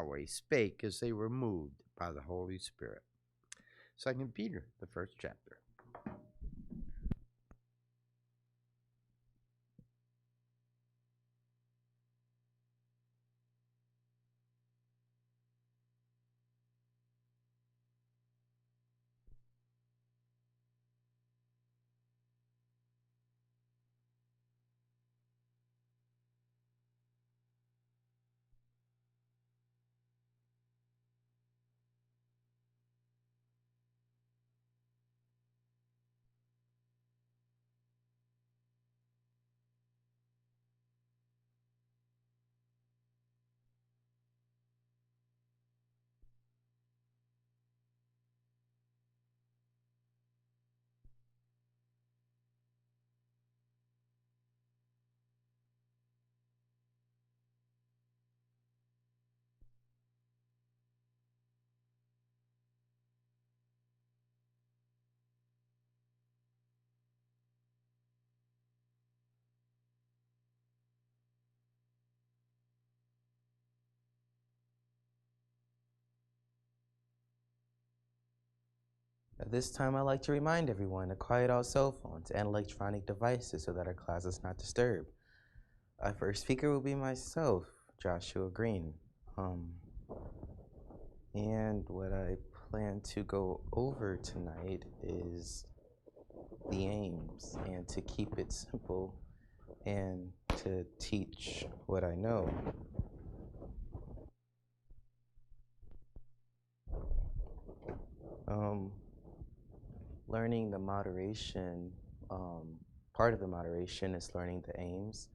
Yahweh spake as they were moved by the Holy Spirit. 2 Peter, the first chapter. At this time, I'd like to remind everyone to quiet all cell phones and electronic devices so that our class is not disturbed. Our first speaker will be myself, Joshua Green. And what I plan to go over tonight is the aims, and to keep it simple and to teach what I know. Learning the moderation, part of the moderation is learning the aims,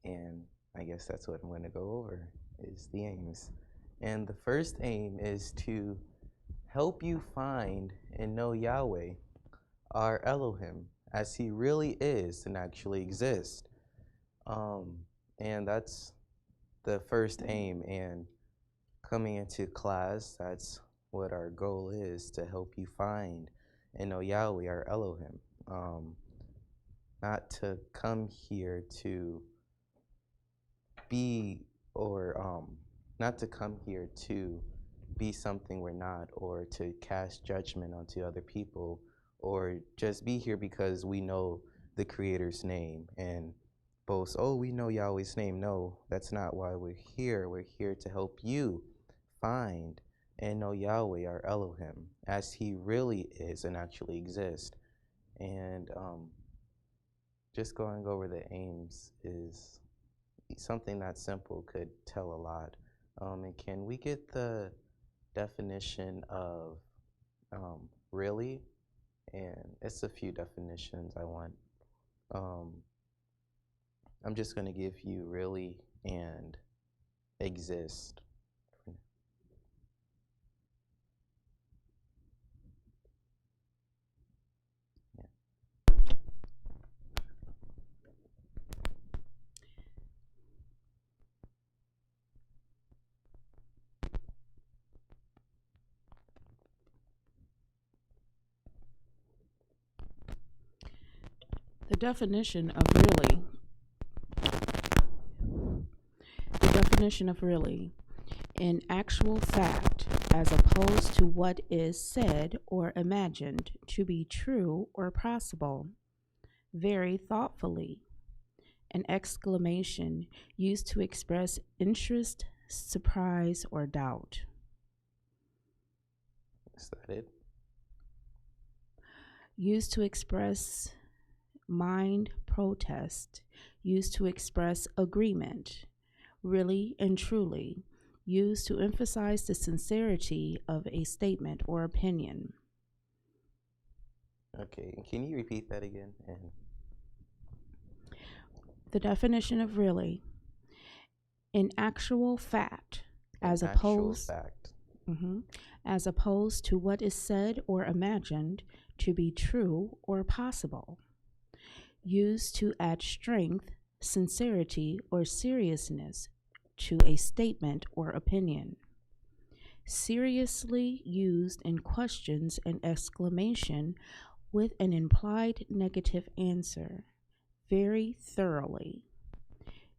and I guess that's what I'm going to go over, is the aims. And the first aim is to help you find and know Yahweh, our Elohim, as he really is and actually exists. And that's the first aim. And coming into class, that's what our goal is, to help you find and know Yahweh, our Elohim. Not to come here to be, or not to come here to be something we're not, or to cast judgment onto other people, or just be here because we know the Creator's name and boast, oh, we know Yahweh's name. No, that's not why we're here. We're here to help you find and know Yahweh, our Elohim, as he really is and actually exists. And just going over the aims is something that simple could tell a lot. And can we get the definition of really? And it's a few definitions I want. I'm just going to give you really and exist. The definition of really. The definition of really. In actual fact, as opposed to what is said or imagined to be true or possible. Very thoughtfully. An exclamation used to express interest, surprise, or doubt. Is that it? Used to express mind protest, used to express agreement, really and truly, used to emphasize the sincerity of a statement or opinion. Okay, can you repeat that again? The definition of really. In actual fact, as opposed to what is said or imagined to be true or possible. Used to add strength, sincerity, or seriousness to a statement or opinion. Seriously used in questions and exclamation with an implied negative answer. Very thoroughly.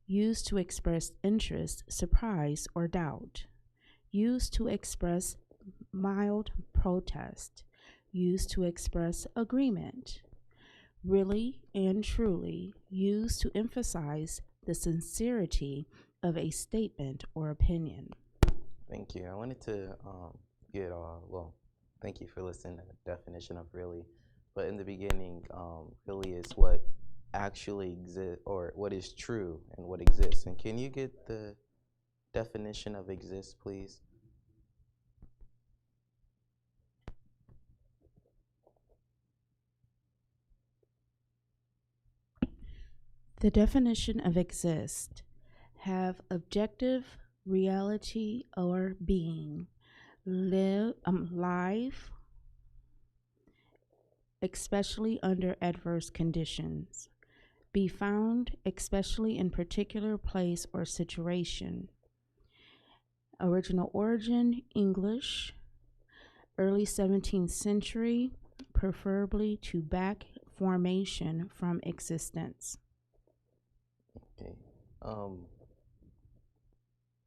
used to express interest, surprise, or doubt, used to express mild protest, used to express agreement, really and truly, used to emphasize the sincerity of a statement or opinion. Thank you. I wanted to thank you for listening to the definition of really. But in the beginning, really is what actually exists, or what is true and what exists. And can you get the definition of exist, please? The definition of exist: have objective reality or being, live, especially under adverse conditions, be found, especially in particular place or situation. Original origin, English, early 17th century, preferably to back formation from existence. Okay.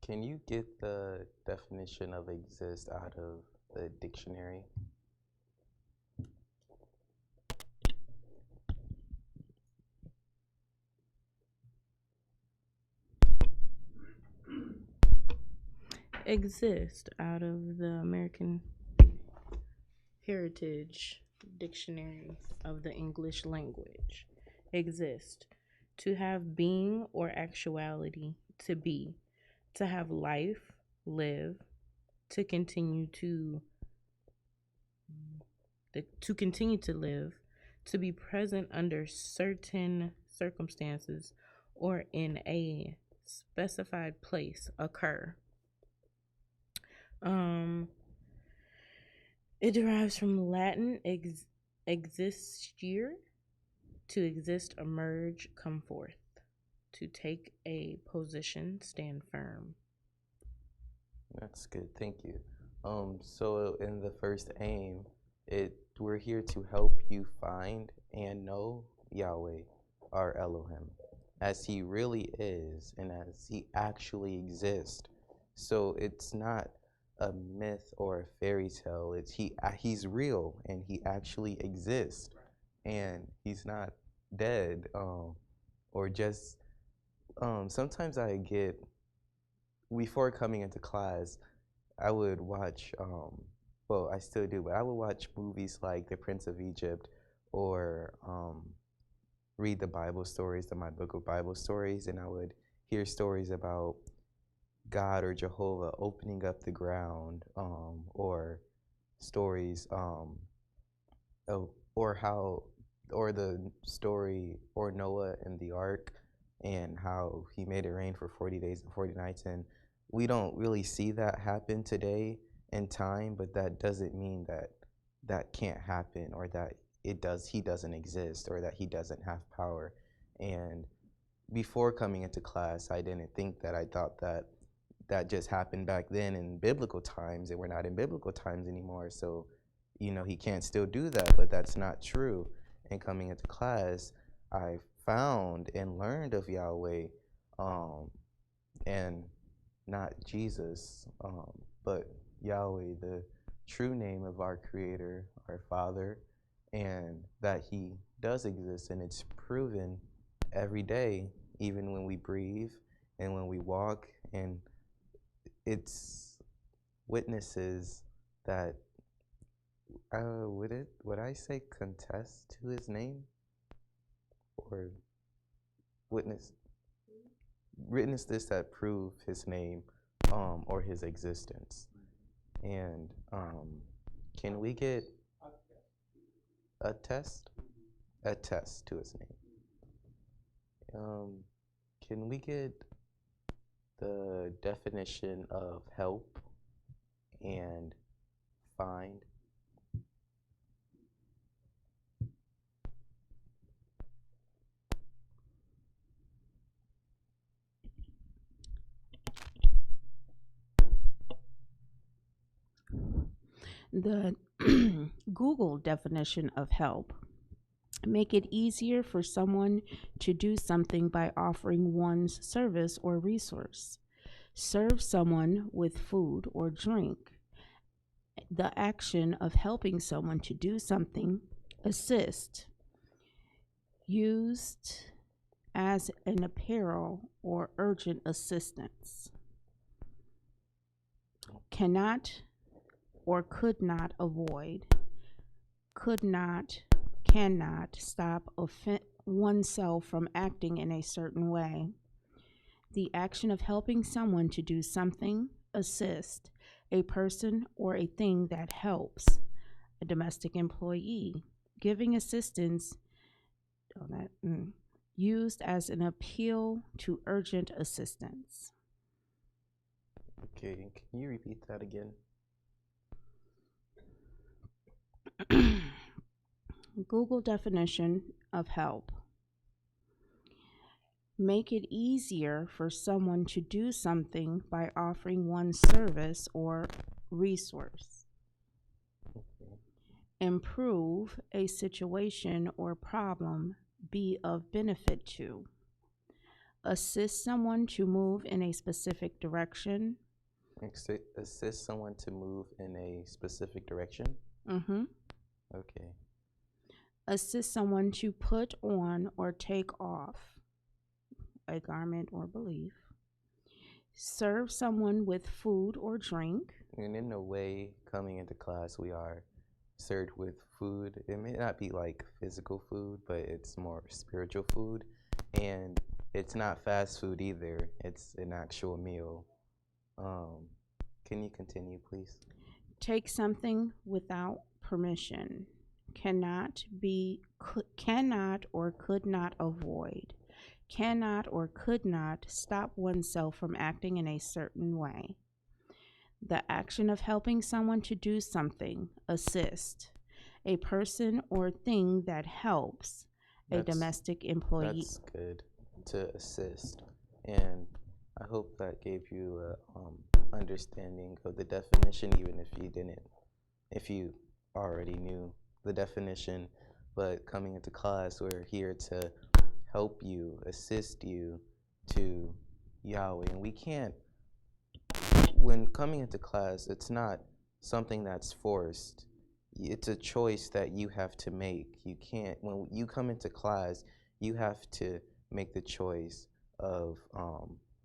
Can you get the definition of exist out of the dictionary? Exist out of the American Heritage Dictionary of the English Language. Exist: to have being or actuality, to be, to have life, live, to continue to live, to be present under certain circumstances or in a specified place, occur. It derives from Latin existere, to exist, emerge, come forth, to take a position, stand firm. That's good. Thank you. So in the first aim, we're here to help you find and know Yahweh, our Elohim, as he really is and as he actually exists. So it's not a myth or a fairy tale. It's he's real and he actually exists, and he's not dead, or just sometimes I get, before coming into class, I would watch, well, I still do, but I would watch movies like The Prince of Egypt, or read the Bible stories, my book of Bible stories, and I would hear stories about God or Jehovah opening up the ground, or stories, or the story, or Noah and the ark, and how he made it rain for 40 days and 40 nights. And we don't really see that happen today in time, but that doesn't mean that that can't happen, or that he doesn't exist, or that he doesn't have power. And before coming into class, I didn't think that. I thought that that just happened back then in biblical times, and we're not in biblical times anymore. So, he can't still do that, but that's not true. And coming into class, I found and learned of Yahweh, and not Jesus, but Yahweh, the true name of our Creator, our Father, and that he does exist, and it's proven every day, even when we breathe and when we walk, and it's witnesses that, would I say contest to his name, or witness this that prove his name, or his existence. And can we get a test to his name? Can we get the definition of help and find? The Google definition of help: Make it easier for someone to do something by offering one's service or resource. Serve someone with food or drink. The action of helping someone to do something. Assist. Used as an apparel or urgent assistance. Cannot or could not avoid. Could not, cannot stop oneself from acting in a certain way. The action of helping someone to do something. Assist. A person or a thing that helps. A domestic employee. Giving assistance. Used as an appeal to urgent assistance. Okay, can you repeat that again? Google definition of help. Make it easier for someone to do something by offering one's service or resource. Okay. Improve a situation or problem, be of benefit to. Assist someone to move in a specific direction. Assist someone to move in a specific direction? Mm-hmm. Okay. Assist someone to put on or take off a garment or belief. Serve someone with food or drink. And in a way, coming into class, we are served with food. It may not be like physical food, but it's more spiritual food. And it's not fast food either. It's an actual meal. Can you continue, please? Take something without permission. Cannot or could not avoid. Cannot or could not stop oneself from acting in a certain way. The action of helping someone to do something. Assist. A person or thing that helps. A domestic employee. That's good, to assist. And I hope that gave you a understanding of the definition, even if you already knew the definition. But coming into class, we're here to help you, assist you to Yahweh. And we can't, when coming into class, it's not something that's forced. It's a choice that you have to make. You can't, when you come into class, you have to make the choice of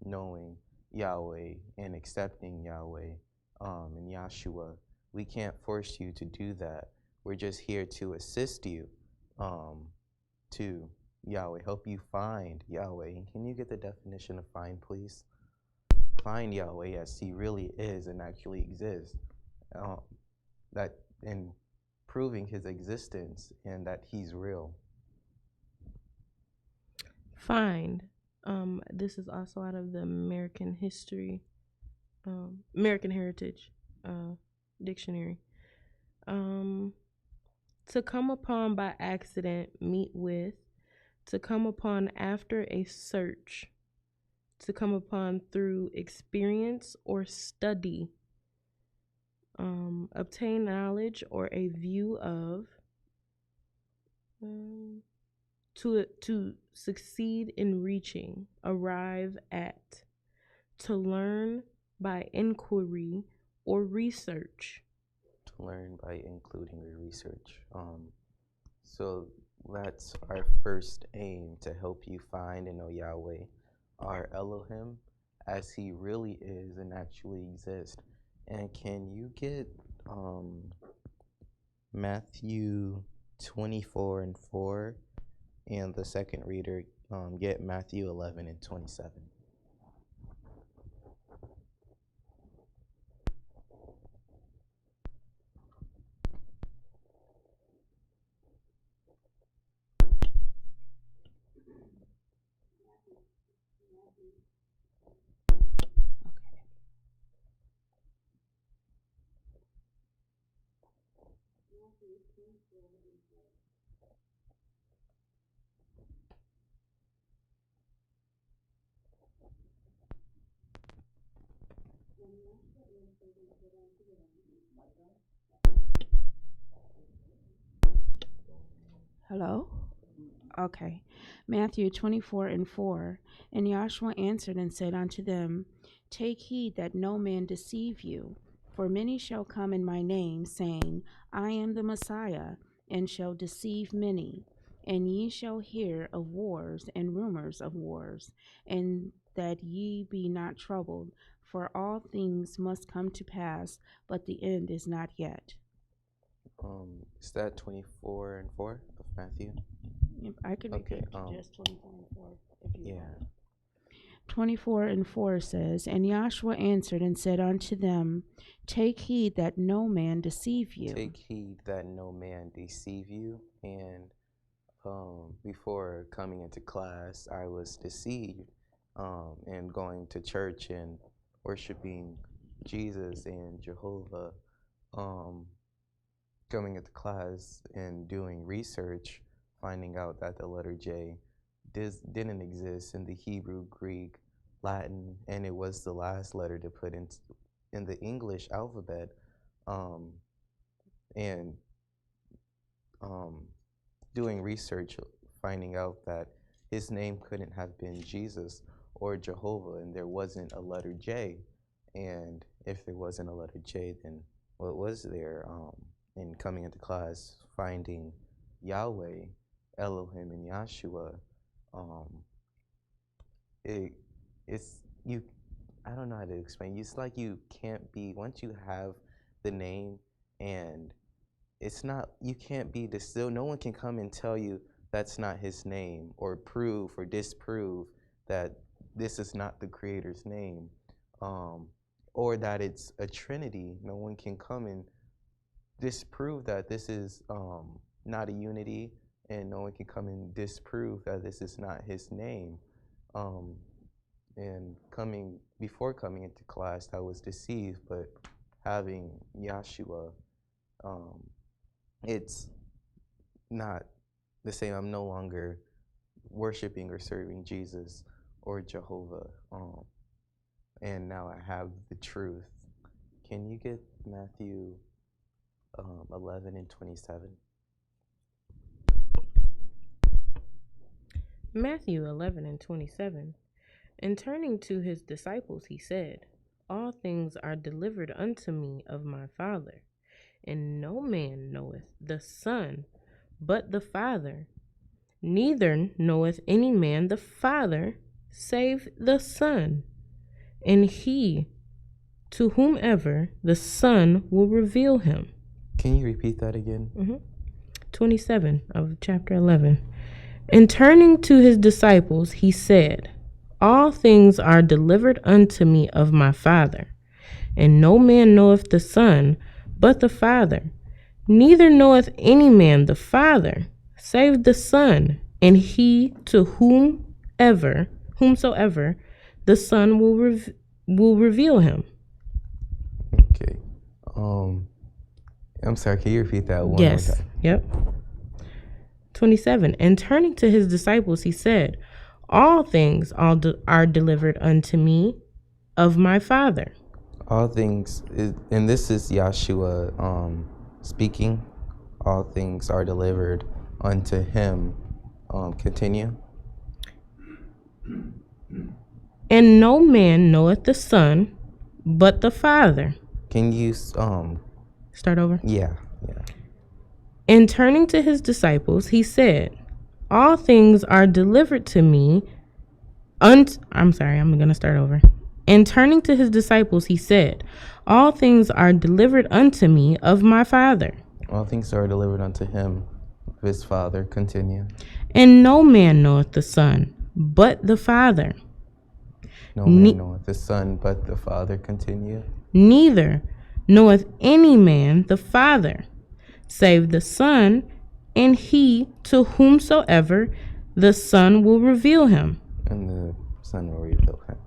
knowing Yahweh and accepting Yahweh and Yahshua. We can't force you to do that. We're just here to assist you to Yahweh, help you find Yahweh. And can you get the definition of find, please? Find Yahweh as he really is and actually exists. That in proving his existence and that he's real. Find. This is also out of the American Heritage Dictionary. To come upon by accident, meet with. To come upon after a search. To come upon through experience or study. Obtain knowledge or a view of. To succeed in reaching, arrive at. To learn by inquiry or research. To learn by including your research. So that's our first aim, to help you find and know Yahweh, our Elohim, as he really is and actually exists. And can you get Matthew 24:4, and the second reader get Matthew 11:27? Hello? Okay. Matthew 24:4. And Joshua answered and said unto them, Take heed that no man deceive you. For many shall come in my name, saying, I am the Messiah, and shall deceive many. And ye shall hear of wars and rumors of wars, and that ye be not troubled, for all things must come to pass, but the end is not yet. Is that 24:4 of Matthew? Yep, I can Okay, repeat just 24:4 if you Yeah. want. 24:4 says, And Joshua answered and said unto them, Take heed that no man deceive you. Take heed that no man deceive you. And before coming into class, I was deceived and going to church and worshiping Jesus and Jehovah. Coming into class and doing research, finding out that the letter J didn't exist in the Hebrew, Greek, Latin, and it was the last letter to put in the English alphabet. And doing research, finding out that his name couldn't have been Jesus or Jehovah, and there wasn't a letter J. And if there wasn't a letter J, then what was there? And coming into class, finding Yahweh, Elohim, and Yahshua, it's you. I don't know how to explain. It's like you can't be, once you have the name, and it's not, you can't be distilled. No one can come and tell you that's not his name, or prove or disprove that this is not the Creator's name, or that it's a Trinity. No one can come and disprove that this is not a unity, and no one can come and disprove that this is not his name. And before coming into class, I was deceived, but having Yahshua, it's not the same. I'm no longer worshiping or serving Jesus or Jehovah, and now I have the truth. Can you get Matthew 11:27? Matthew 11:27. And turning to his disciples, he said, All things are delivered unto me of my Father, and no man knoweth the Son but the Father, neither knoweth any man the Father save the Son, and he to whomever the Son will reveal him. Can you repeat that again? 27 of chapter 11. And turning to his disciples, he said, All things are delivered unto me of my Father, and no man knoweth the Son but the Father, neither knoweth any man the Father save the Son, and he to whomsoever the Son will reveal him. Okay. I'm sorry, can you repeat that one? Yes. more time? Yep. 27. And turning to his disciples, he said, All things are delivered unto me of my Father. All things, and this is Yahshua speaking. All things are delivered unto him. Continue. And no man knoweth the Son but the Father. Can you Start over? Yeah. And turning to his disciples, he said, All things are delivered to me. I'm going to start over. And turning to his disciples, he said, All things are delivered unto me of my Father. All things are delivered unto him of his Father. Continue. And no man knoweth the Son but the Father. No man knoweth the Son but the Father. Continue. Neither knoweth any man the Father save the Son, and he to whomsoever the Son will reveal him. And the Son will reveal him.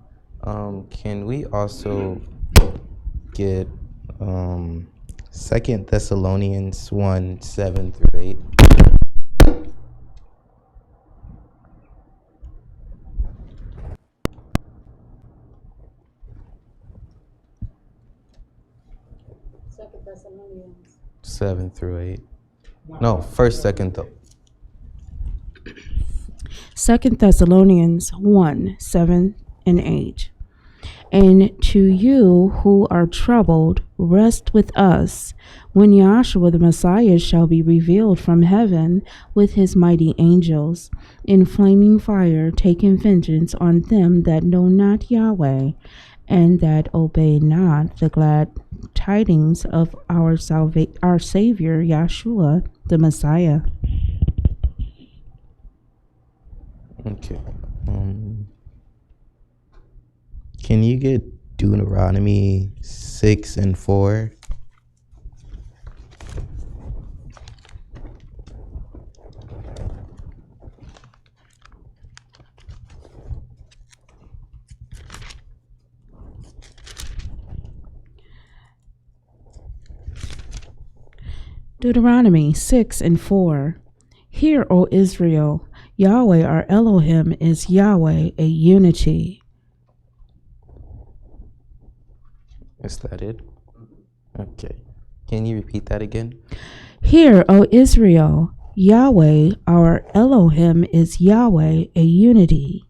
Can we also get 2 Thessalonians 1:7-8? Second Thessalonians. 7-8. No, first, second, though. 2 Thessalonians 1, 7 and 8. And to you who are troubled, rest with us when Yahshua the Messiah shall be revealed from heaven with his mighty angels, in flaming fire, taking vengeance on them that know not Yahweh, and that obey not the glad tidings of our Savior Yahshua the Messiah. Okay. Can you get Deuteronomy 6 and 4? Deuteronomy 6 and 4. Hear, O Israel, Yahweh our Elohim is Yahweh, a unity. Is that it? Okay. Can you repeat that again? Hear, O Israel, Yahweh our Elohim is Yahweh, a unity.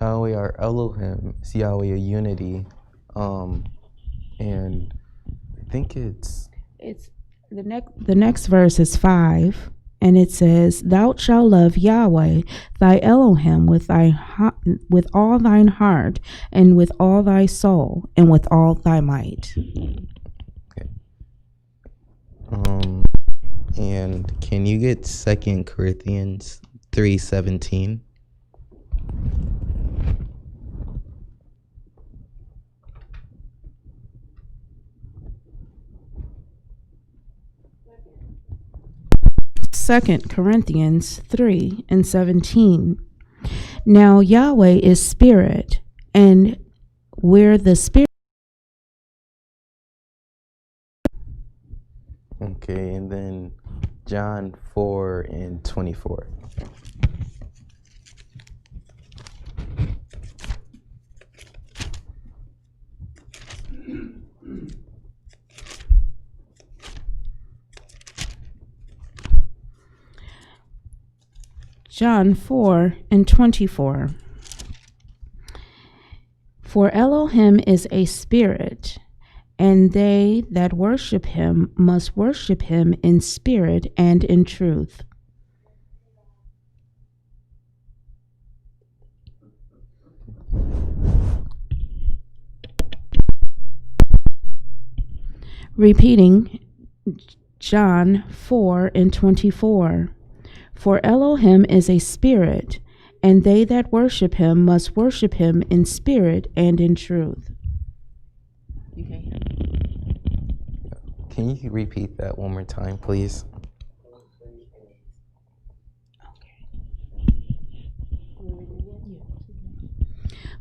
Yahweh our Elohim is Yahweh, a unity. And I think it's the next verse is 5, and it says, Thou shalt love Yahweh thy Elohim with all thine heart, and with all thy soul, and with all thy might. okay. And can you get 2 Corinthians 3:17? Second Corinthians 3 and 17. Now Yahweh is spirit, and where the spirit. Okay, and then John 4 and 24. John 4 and 24. For Elohim is a spirit, and they that worship him must worship him in spirit and in truth. Repeating John 4 and 24. For Elohim is a spirit, and they that worship him must worship him in spirit and in truth. Can you repeat that one more time, please?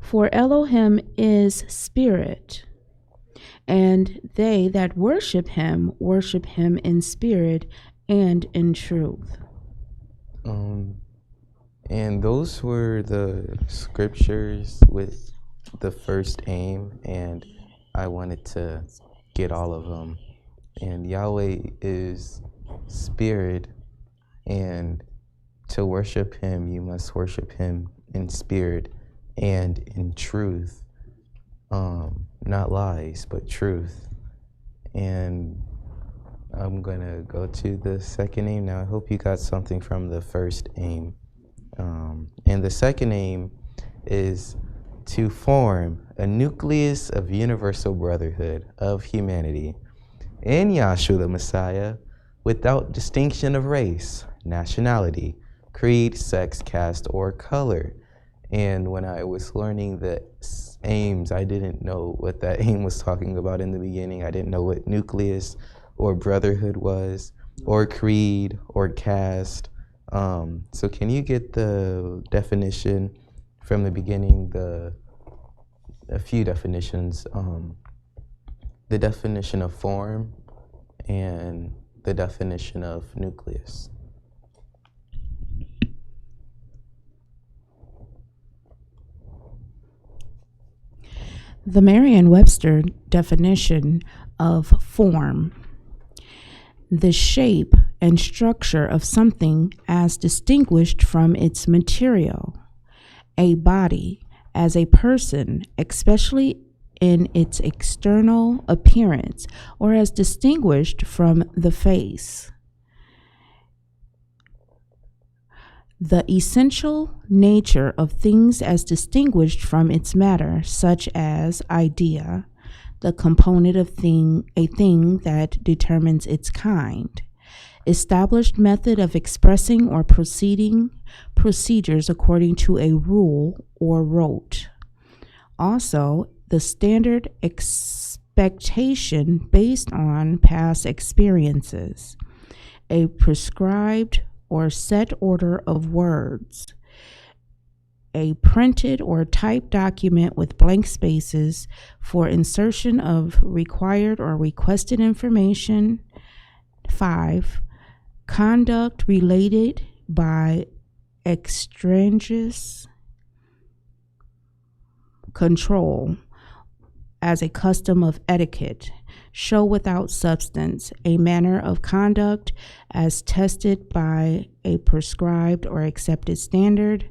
For Elohim is spirit, and they that worship him in spirit and in truth. And those were the scriptures with the first aim, and I wanted to get all of them. And Yahweh is spirit, and to worship him, you must worship him in spirit and in truth. Not lies, but truth. And I'm going to go to the second aim now. I hope you got something from the first aim. And the second aim is to form a nucleus of universal brotherhood of humanity in Yahshua the Messiah, without distinction of race, nationality, creed, sex, caste, or color. And when I was learning the aims, I didn't know what that aim was talking about in the beginning. I didn't know what nucleus or brotherhood was, or creed, or caste. So can you get the definition from the beginning, a few definitions, the definition of form and the definition of nucleus? The Merriam-Webster definition of form: the shape and structure of something as distinguished from its material. A body, as a person, especially in its external appearance, or as distinguished from the face. The essential nature of things as distinguished from its matter, such as idea, the component of a thing that determines its kind. Established method of expressing or procedures according to a rule or rote. Also, the standard expectation based on past experiences. A prescribed or set order of words. A printed or typed document with blank spaces for insertion of required or requested information. 5. Conduct related by extraneous control as a custom of etiquette. Show without substance, a manner of conduct as tested by a prescribed or accepted standard,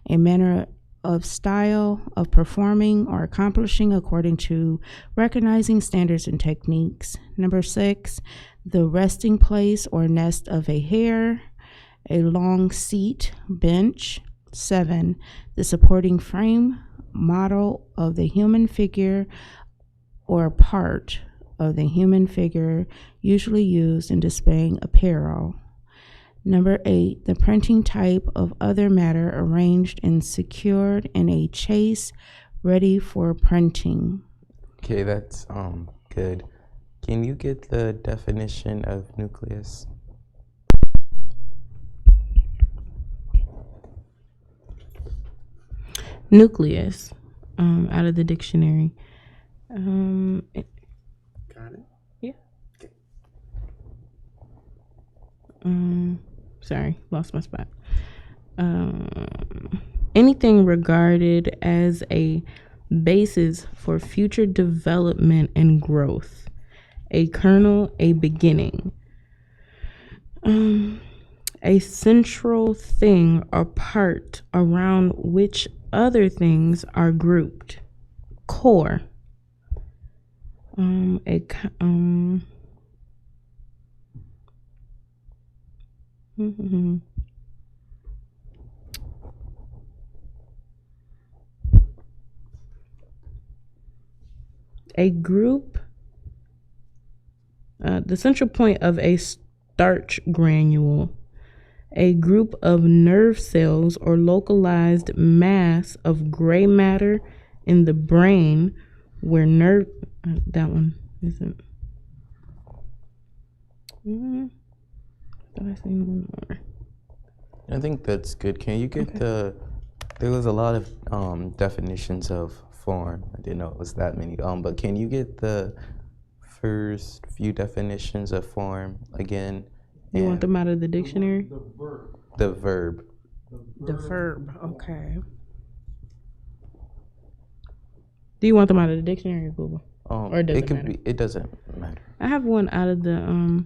a manner of style of performing or accomplishing according to recognizing standards and techniques. Number 6, the resting place or nest of a hare, a long seat, bench. 7, the supporting frame, model of the human figure or part of the human figure usually used in displaying apparel. Number 8, the printing type of other matter arranged and secured in a chase ready for printing. Okay, that's good. Can you get the definition of nucleus? Nucleus, out of the dictionary. Got it? Yeah. Sorry, lost my spot. Anything regarded as a basis for future development and growth. A kernel, a beginning. A central thing or part around which other things are grouped. Core. A group, the central point of a starch granule, a group of nerve cells or localized mass of gray matter in the brain where nerve, that one isn't. Thought I seen one more. I think that's good. Can you get there was a lot of definitions of form. I didn't know it was that many. But can you get the first few definitions of form again? You want them out of the dictionary? The verb. The verb, okay. Do you want them out of the dictionary, Google? Or does it could matter? It doesn't matter. I have one out of the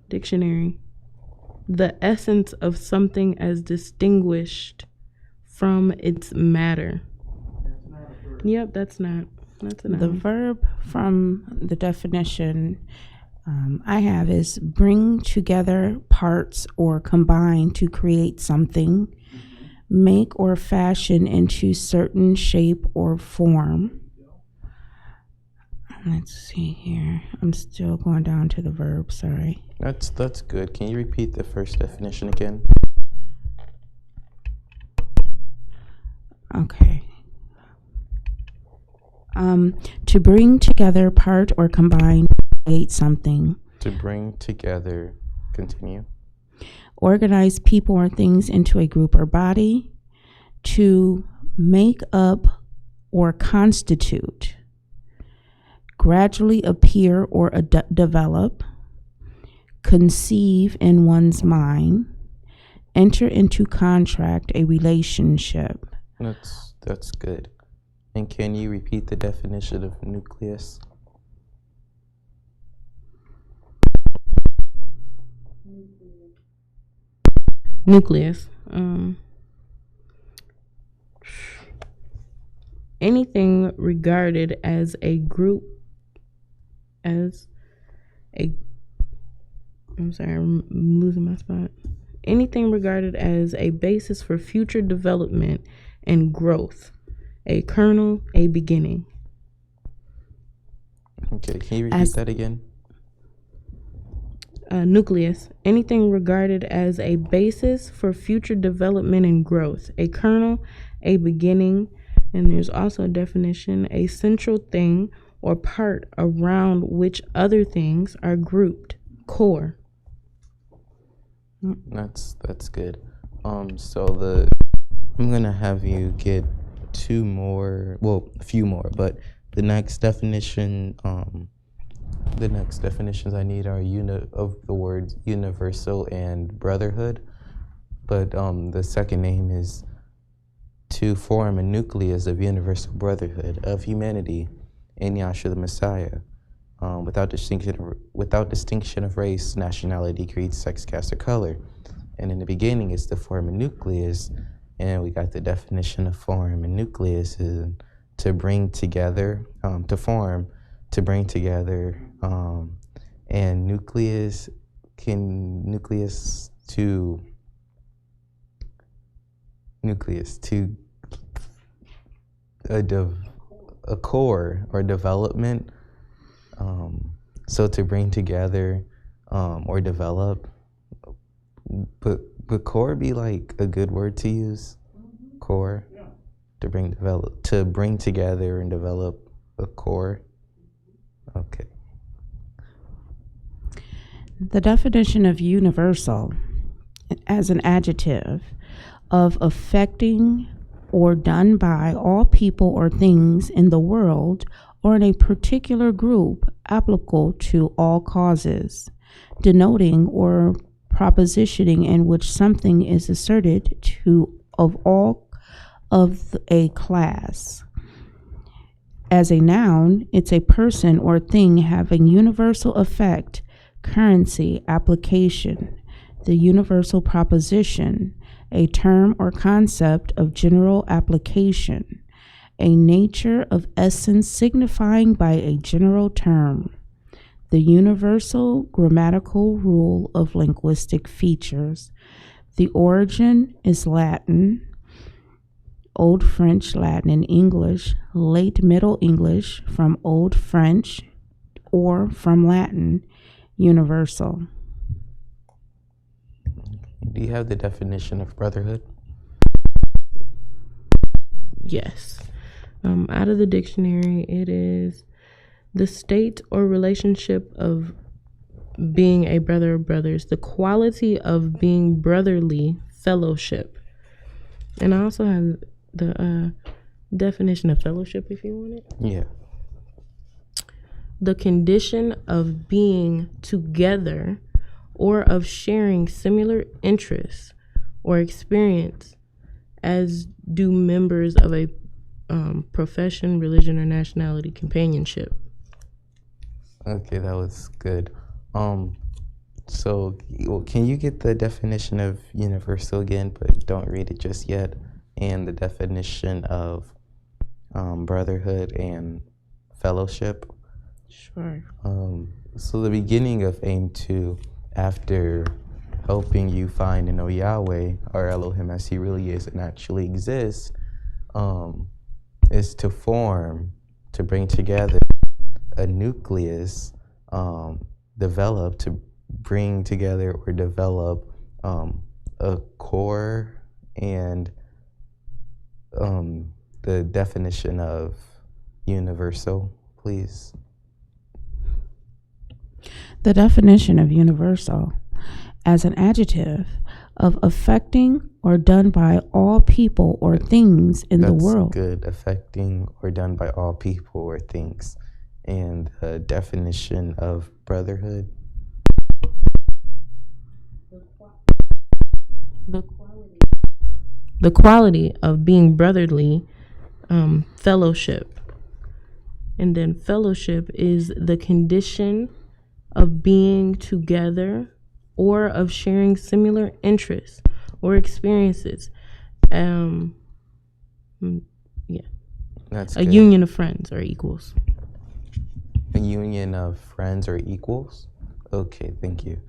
dictionary. The essence of something as distinguished from its matter. Yep, that's not. That's a noun. The verb from the definition I have is bring together parts or combine to create something, make or fashion into certain shape or form. Let's see here. I'm still going down to the verb, sorry. That's good. Can you repeat the first definition again? Okay. To bring together, part, or combine to create something. To bring together, continue. Organize people or things into a group or body. To make up or constitute. Gradually appear or develop. Conceive in one's mind. Enter into contract, a relationship. That's good. And can you repeat the definition of nucleus? Nucleus. Anything regarded as a group, I'm sorry, I'm losing my spot. Anything regarded as a basis for future development and growth. A kernel, a beginning. Okay, can you repeat that again? Nucleus. Anything regarded as a basis for future development and growth. A kernel, a beginning, and there's also a definition, a central thing or part around which other things are grouped. Core. That's good. So I'm gonna have you get a few more, but the next definitions I need are of the words universal and brotherhood. But the second name is to form a nucleus of universal brotherhood of humanity in Yahshua the Messiah, without distinction of race, nationality, creed, sex, caste, or color. And in the beginning, it's to form a nucleus, and we got the definition of form. A nucleus is to bring together, to form, to bring together, and nucleus to a core or development. So to bring together or develop, but would core be like a good word to use? Core, to bring together and develop a core. Okay. The definition of universal as an adjective of affecting or done by all people or things in the world or in a particular group applicable to all causes, denoting or propositioning in which something is asserted to of all of a class. As a noun, it's a person or thing having universal effect, currency, application. The universal proposition, a term or concept of general application, a nature of essence signifying by a general term. The universal grammatical rule of linguistic features. The origin is Latin, Old French, Latin, and English, late Middle English from Old French or from Latin, universal. Do you have the definition of brotherhood? Yes. Out of the dictionary, it is the state or relationship of being a brother of brothers, the quality of being brotherly fellowship. And I also have the definition of fellowship if you want it. Yeah. The condition of being together or of sharing similar interests or experience as do members of a profession, religion, or nationality, companionship. Okay, that was good. So can you get the definition of universal again, but don't read it just yet, and the definition of brotherhood and fellowship? Sure. So the beginning of aim 2, after helping you find and know Yahweh, or Elohim as he really is and actually exists, is to form, to bring together a nucleus, develop, to bring together or develop a core, and the definition of universal, please. The definition of universal as an adjective of affecting or done by all people or things in the world. That's good. Affecting or done by all people or things. And the definition of brotherhood. The quality of being brotherly, fellowship. And then fellowship is the condition of being together or of sharing similar interests or experiences. Yeah. That's A good. union of friends or equals. A union of friends or equals? Okay, thank you.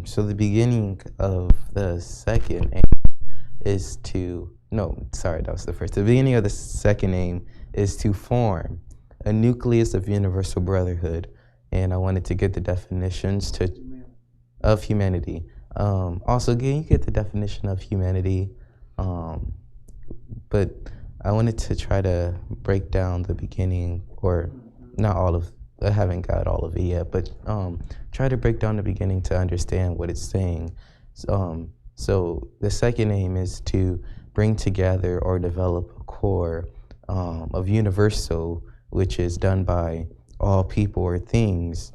So the beginning of the second aim is to, no, sorry, that was the first. The beginning of the second aim is to form a nucleus of universal brotherhood. And I wanted to get the definitions of humanity. Also, can you get the definition of humanity? But I wanted to try to break down the beginning, or not all of, I haven't got all of it yet, but try to break down the beginning to understand what it's saying. So the second aim is to bring together or develop a core of universal, which is done by all people or things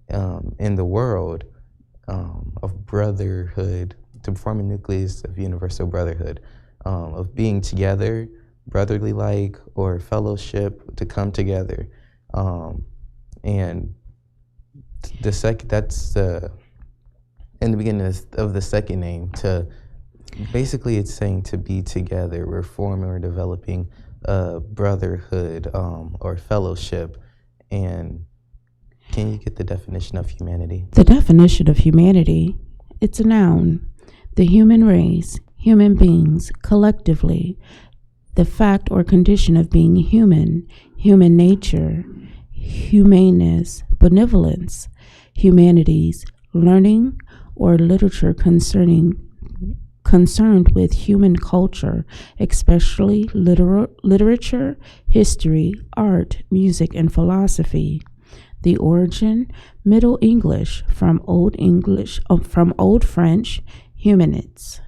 in the world, of brotherhood, to form a nucleus of universal brotherhood, of being together, brotherly like, or fellowship, to come together. And that's in the beginning of the second name, to basically it's saying to be together. We're forming or developing a brotherhood or fellowship. And can you get the definition of humanity? The definition of humanity, it's a noun. The human race, human beings, collectively. The fact or condition of being human, human nature, humaneness, benevolence, humanities, learning or literature concerned with human culture, especially literature, history, art, music, and philosophy. The origin, Middle English, from Old French, humanites,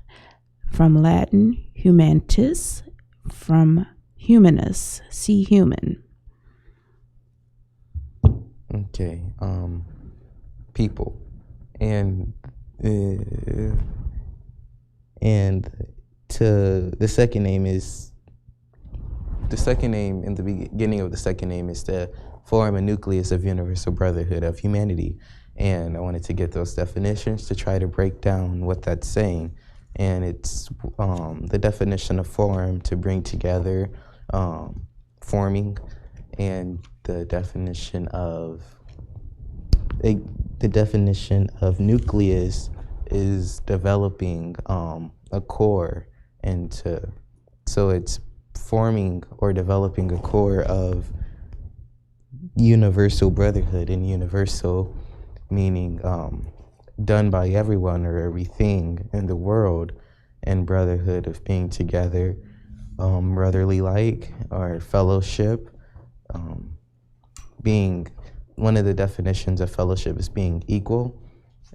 from Latin, humantis, from humanus, see human. Okay, people, and to the second name is, the second name in the beginning of the second name is to form a nucleus of universal brotherhood of humanity. And I wanted to get those definitions to try to break down what that's saying. And it's the definition of form, to bring together, forming, and the definition of nucleus is developing a core, and so it's forming or developing a core of universal brotherhood, and universal meaning done by everyone or everything in the world, and brotherhood of being together, brotherly like, or fellowship. Being, one of the definitions of fellowship is being equal,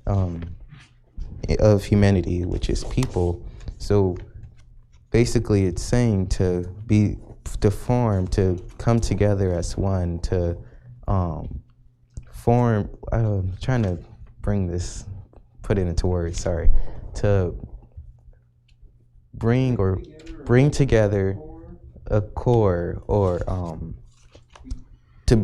of humanity, which is people. So basically it's saying to form, to come together as one, to form, I'm trying to put it into words, sorry, to bring together a core, or to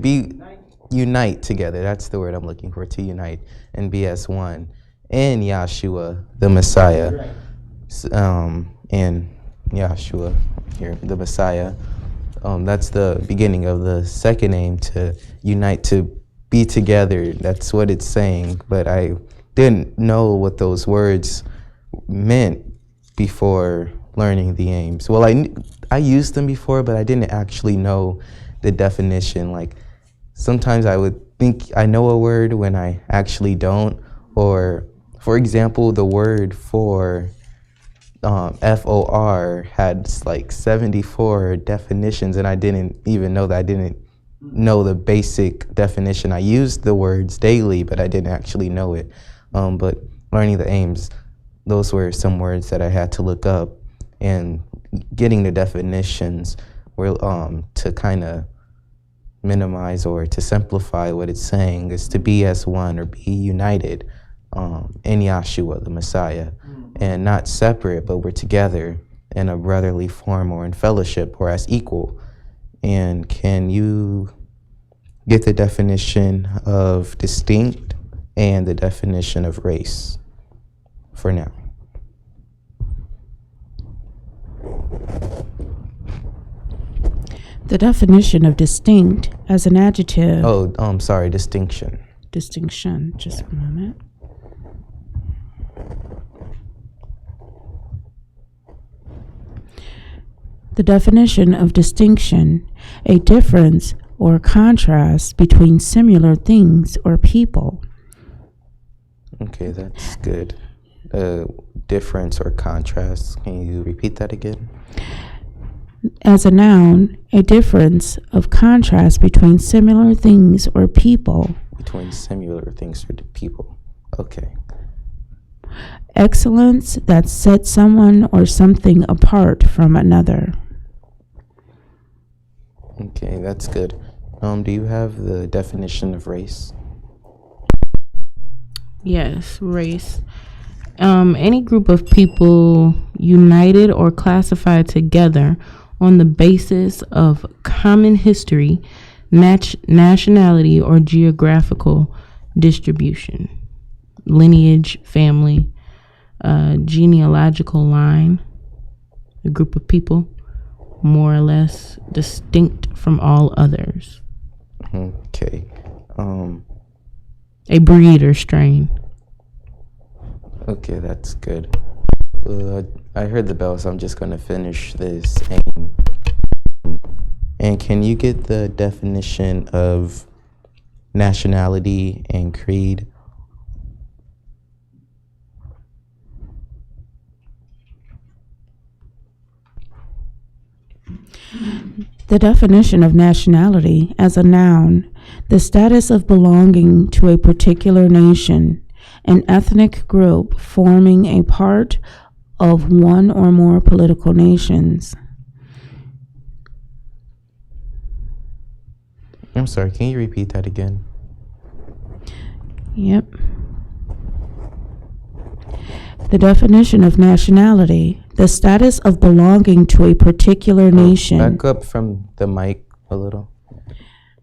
unite together. That's the word I'm looking for, to unite and be as one in Yahshua, the Messiah. And Yahshua here, the Messiah. That's the beginning of the second aim, to unite, to be together. That's what it's saying. But I didn't know what those words meant before learning the aims. Well, I used them before, but I didn't actually know the definition. Like, sometimes I would think I know a word when I actually don't. Or, for example, the word for FOR had like 74 definitions, and I didn't even know that. I didn't know the basic definition. I used the words daily, but I didn't actually know it. But learning the aims, those were some words that I had to look up, and getting the definitions were to kind of minimize or to simplify what it's saying is to be as one, or be united in Yahshua, the Messiah, and not separate, but we're together in a brotherly form, or in fellowship, or as equal. And can you get the definition of distinct and the definition of race? for now. The definition of distinct as an adjective. Sorry, distinction. Distinction. Just a moment. The definition of distinction, a difference or contrast between similar things or people. Okay, that's good. Difference or contrast. Can you repeat that again? As a noun, a difference of contrast between similar things or people. Between similar things or people. Okay. Excellence that sets someone or something apart from another. Okay, that's good. Do you have the definition of race? Yes, race. Any group of people united or classified together on the basis of common history, nationality, or geographical distribution, lineage, family, genealogical line, a group of people more or less distinct from all others. Okay. A breed or strain. Okay, that's good. I heard the bell, so I'm just going to finish this. And can you get the definition of nationality and creed? The definition of nationality as a noun, the status of belonging to a particular nation, an ethnic group forming a part of one or more political nations. I'm sorry, can you repeat that again? Yep. The definition of nationality, the status of belonging to a particular nation. Back up from the mic a little.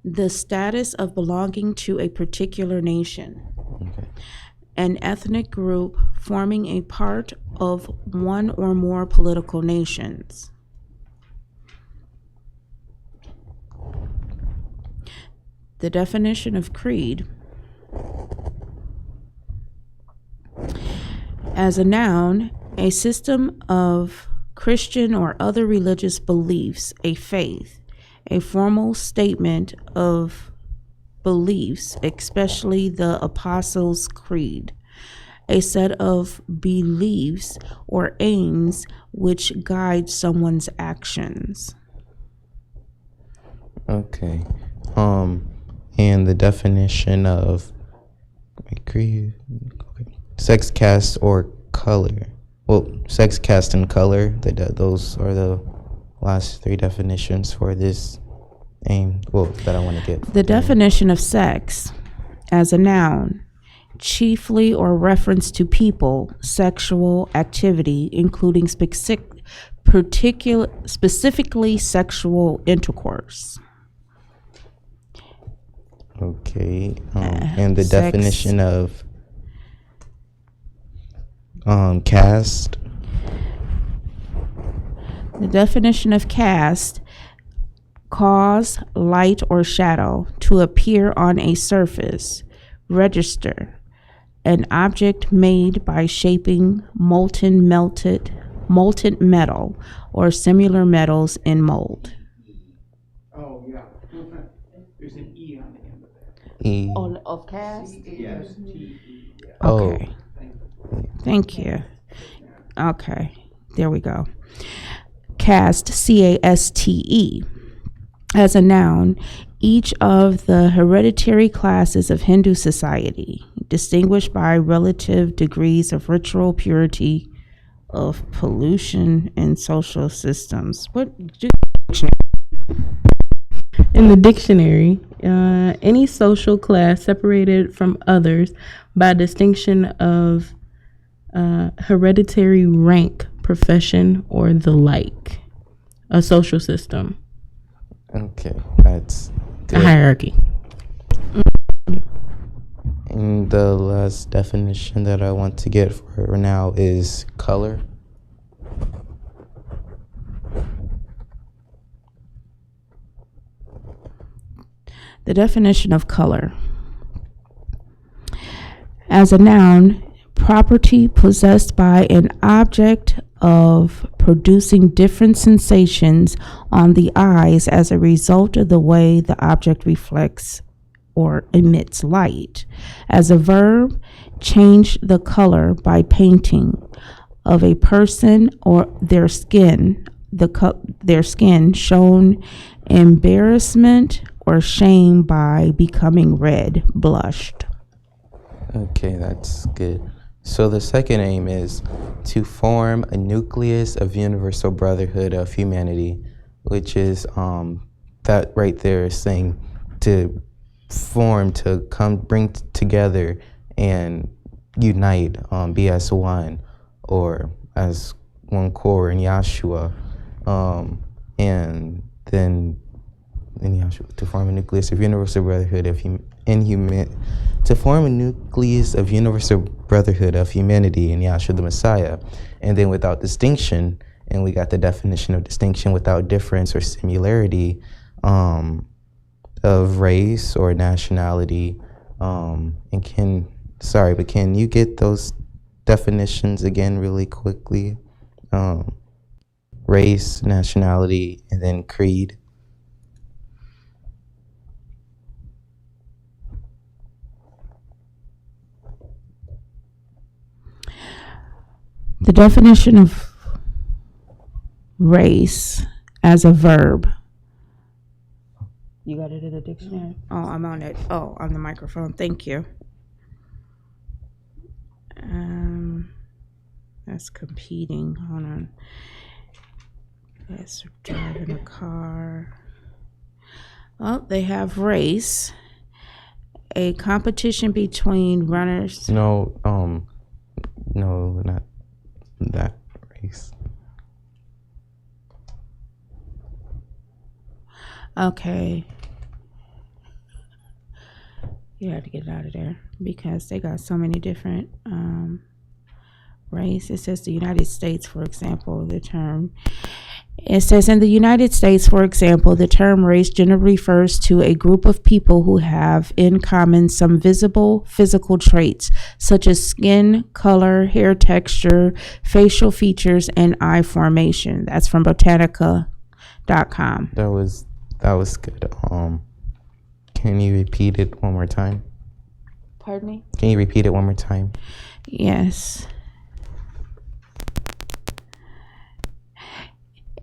The status of belonging to a particular nation. Okay. An ethnic group forming a part of one or more political nations. The definition of creed. As a noun, a system of Christian or other religious beliefs, a faith, a formal statement of beliefs, especially the Apostles' Creed, a set of beliefs or aims which guide someone's actions. Okay. And the definition of creed, sex, caste, or color. Well, sex, caste, and color. Those are the last three definitions for this aim. Well, that I want to get. The definition of sex as a noun, chiefly or reference to people, sexual activity, including specifically sexual intercourse. Okay. And the sex. definition of caste. The definition of caste, cause light or shadow to appear on a surface, register, an object made by shaping molten metal or similar metals in mold. Oh, yeah. There's an E on the end of that. E. Of caste? Yes, T-E. Yeah. Okay. Thank you. Okay. There we go. Caste, C-A-S-T-E. As a noun, each of the hereditary classes of Hindu society, distinguished by relative degrees of ritual purity, of pollution, and social systems. In the dictionary, any social class separated from others by distinction of hereditary rank, profession, or the like. A social system. Okay, that's good. A hierarchy. And the last definition that I want to get for now is color. The definition of color. As a noun, property possessed by an object of producing different sensations on the eyes as a result of the way the object reflects or emits light. As a verb, change the color by painting of a person or their skin, their skin shown embarrassment or shame by becoming red, blushed. Okay, that's good. So the second aim is to form a nucleus of universal brotherhood of humanity, which is that right there is saying to form, to come, bring together and unite, be as one or as one core in Yahshua, and then in Yahshua, to form a nucleus of universal brotherhood of to form a nucleus of universal brotherhood of humanity in Yahshua the Messiah, and then without distinction, and we got the definition of distinction, without difference or similarity of race or nationality. And can you get those definitions again really quickly? Race, nationality, and then creed. The definition of race as a verb. You got it in the dictionary? Oh, I'm on it. Oh, on the microphone. Thank you. That's competing. Hold on. That's driving a car. Well, they have race. A competition between runners. No, not that race. Okay. You have to get it out of there because they got so many different race. It says the United States, for example, it says in the United States, for example, the term race generally refers to a group of people who have in common some visible physical traits, such as skin color, hair texture, facial features, and eye formation. That's from Botanica.com. That was good. Can you repeat it one more time? Pardon me? Can you repeat it one more time? Yes.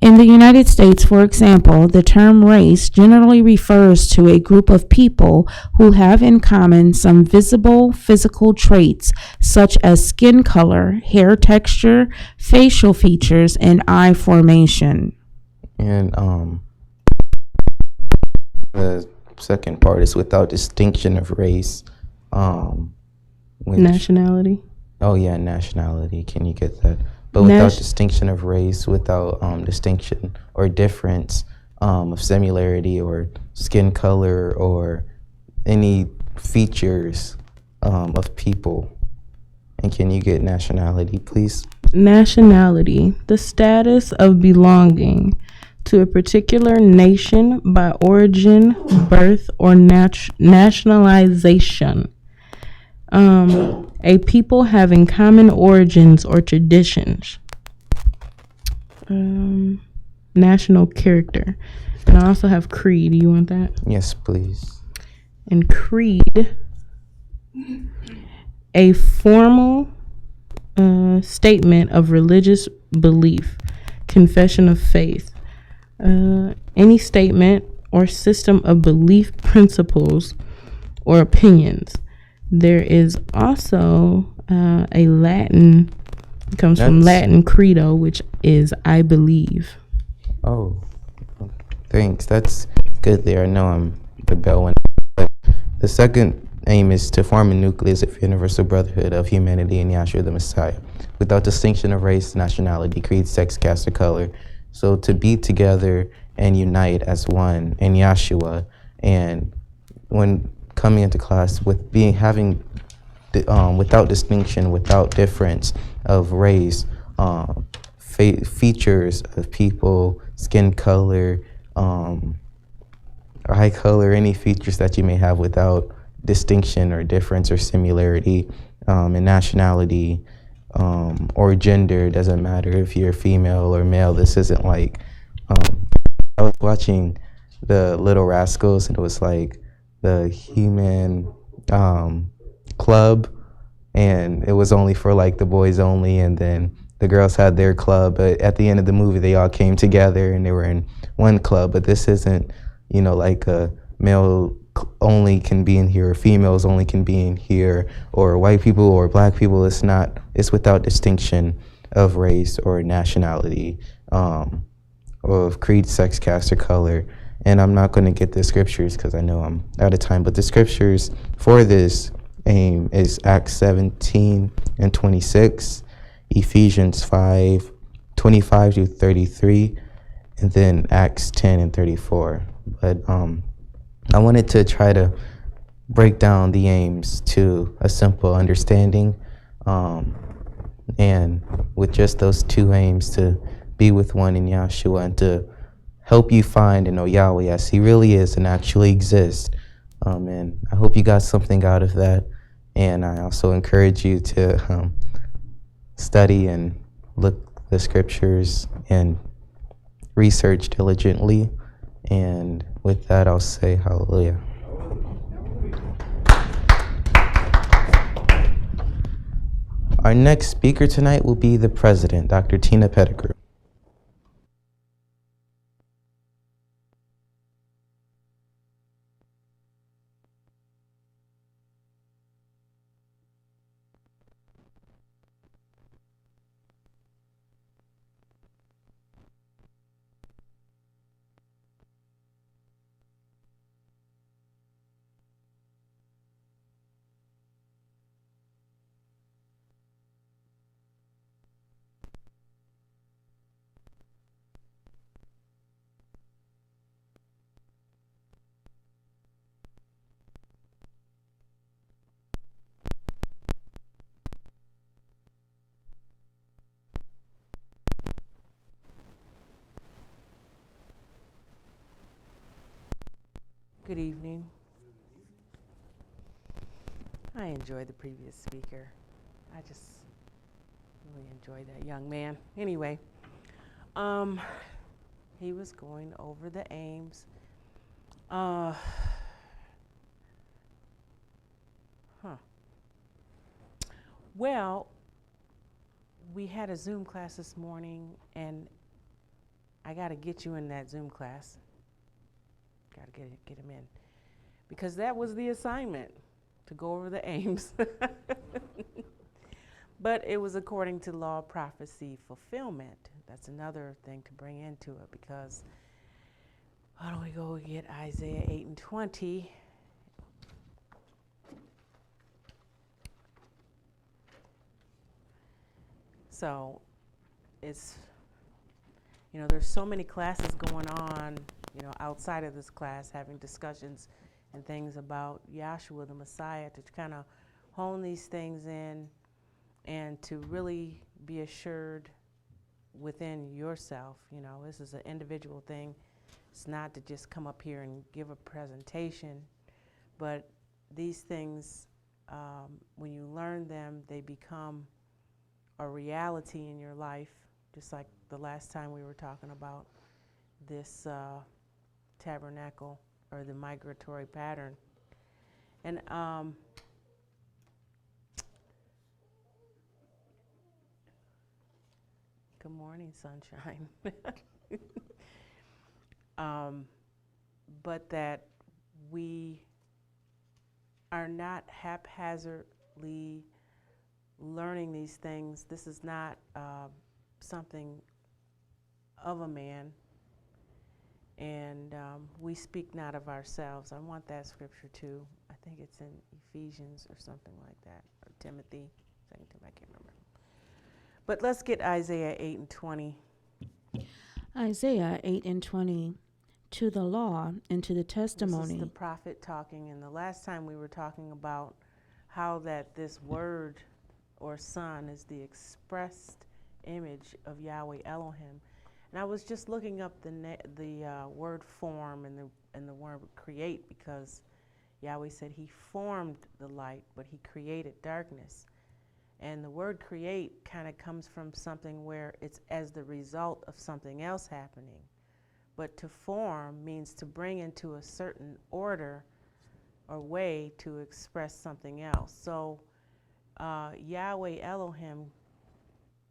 In the United States, for example, the term race generally refers to a group of people who have in common some visible physical traits, such as skin color, hair texture, facial features, and eye formation. And the second part is without distinction of race. Nationality. Oh yeah, nationality. Can you get that? But without distinction of race, without distinction or difference of similarity or skin color or any features of people. And can you get nationality, please? Nationality, the status of belonging to a particular nation by origin, birth, or nationalization. A people having common origins or traditions. National character. And I also have creed. Do you want that? Yes, please. And creed, a formal statement of religious belief, confession of faith. Any statement or system of belief principles or opinions. There is also a Latin, it comes from Latin credo, which is I believe. Oh, thanks. That's good there. I know I'm the bell one. The second aim is to form a nucleus of universal brotherhood of humanity in Yahshua the Messiah, without distinction of race, nationality, creed, sex, caste, or color. So to be together and unite as one in Yahshua, and when coming into class with having without distinction, without difference of race, features of people, skin color, eye color, any features that you may have without distinction or difference or similarity, in nationality, or gender. Doesn't matter if you're female or male. This isn't like, I was watching the Little Rascals, and it was like the He-Man club, and it was only for like the boys only, and then the girls had their club, but at the end of the movie they all came together and they were in one club. But this isn't, like a male only can be in here, or females only can be in here, or white people or black people. It's without distinction of race or nationality, or of creed, sex, caste, or color. And I'm not going to get the scriptures because I know I'm out of time, but the scriptures for this aim is Acts 17 and 26, Ephesians 5, 25 to 33, and then Acts 10 and 34. But I wanted to try to break down the aims to a simple understanding, and with just those two aims, to be with one in Yahshua and to help you find and know Yahweh as He really is and actually exists. And I hope you got something out of that. And I also encourage you to study and look the scriptures and research diligently. And with that, I'll say hallelujah. Our next speaker tonight will be the president, Dr. Tina Pettigrew. Good evening. I enjoyed the previous speaker. I just really enjoyed that young man. Anyway, he was going over the aims. Well, we had a Zoom class this morning, and I got to get you in that Zoom class. Got to get him in, because that was the assignment, to go over the aims. But it was according to law of prophecy fulfillment. That's another thing to bring into it, because why don't we go get Isaiah 8 and 20. So it's, there's so many classes going on, outside of this class, having discussions and things about Yahshua, the Messiah, to kind of hone these things in and to really be assured within yourself. This is an individual thing. It's not to just come up here and give a presentation, but these things, when you learn them, they become a reality in your life, just like the last time we were talking about this tabernacle, or the migratory pattern. And good morning, sunshine. But that we are not haphazardly learning these things. This is not something of a man, and we speak not of ourselves. I want that scripture too. I think it's in Ephesians or something like that, or Timothy, 2 Timothy, I can't remember. But let's get Isaiah 8 and 20. Isaiah 8 and 20. to the law and to the This testimony. is the prophet talking, and the last time we were talking about how that this word or son is the expressed image of Yahweh Elohim. And I was just looking up the word form and the word create, because Yahweh said he formed the light, but he created darkness. And the word create kind of comes from something where it's as the result of something else happening. But to form means to bring into a certain order or way to express something else. So Yahweh Elohim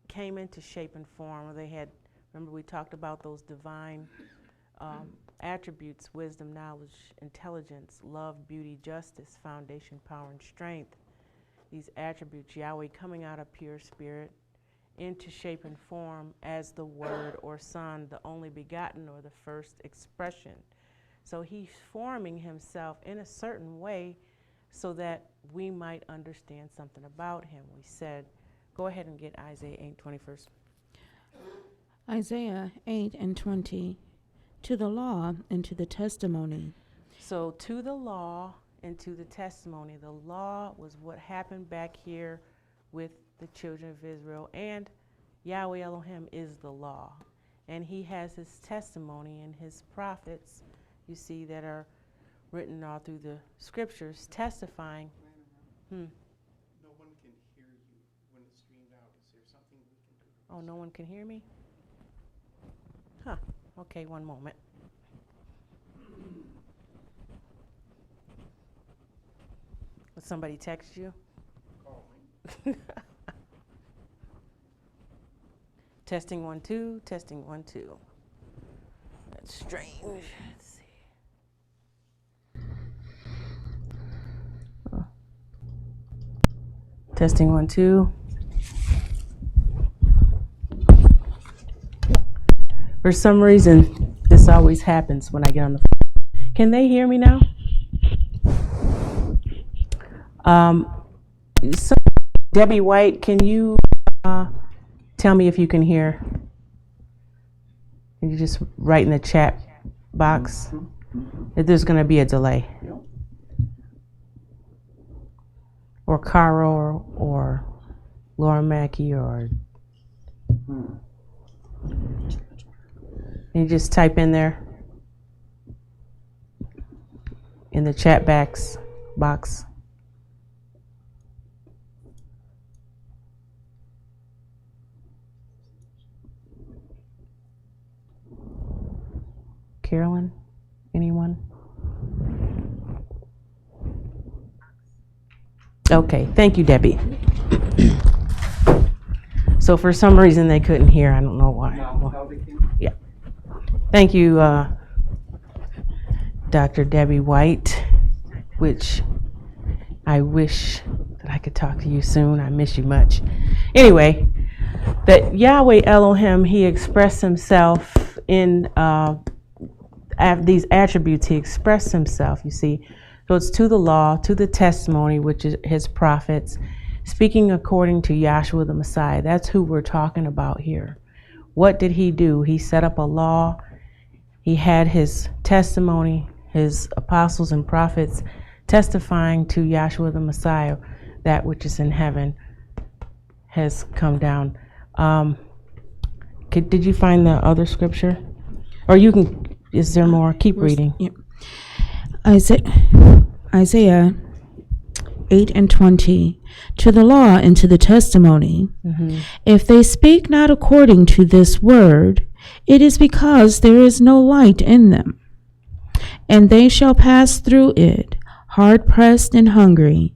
came into shape and form. They had, remember we talked about those divine attributes: wisdom, knowledge, intelligence, love, beauty, justice, foundation, power, and strength. These attributes, Yahweh coming out of pure spirit into shape and form as the Word or Son, the only begotten or the first expression. So he's forming himself in a certain way so that we might understand something about him. We said, go ahead and get Isaiah 8:20 first. Isaiah 8:20, to the law and to the testimony. So to the law and to the testimony. The law was what happened back here with the children of Israel, and Yahweh Elohim is the law. And he has his testimony and his prophets, you see, that are written all through the scriptures testifying. No one can hear you when it's streamed out. Is there something we can do? Oh, no one can hear me? Huh. Okay, one moment. Did somebody text you? Call me. Testing 1 2, testing 1 2. That's strange. Let's see. Oh. Testing 1 2. For some reason, this always happens when I get on the phone. Can they hear me now? So Debbie White, can you tell me if you can hear? Can you just write in the chat box that there's going to be a delay? Or Carl or Laura Mackey or... Can you just type in there in the chat box? Carolyn? Anyone? Okay, thank you, Debbie. So for some reason they couldn't hear. I don't know why. Yeah. Thank you, Dr. Debbie White, which I wish that I could talk to you soon. I miss you much. Anyway, that Yahweh Elohim, he expressed himself in these attributes. He expressed himself, you see. So it's to the law, to the testimony, which is his prophets, speaking according to Yahshua the Messiah. That's who we're talking about here. What did he do? He set up a law. He had his testimony, his apostles and prophets testifying to Yahshua the Messiah, that which is in heaven has come down. Did you find the other scripture? Or you can, is there more? Keep reading. Yep. Isaiah 8:20, to the law and to the testimony. If they speak not according to this word, it is because there is no light in them. And they shall pass through it, hard pressed and hungry.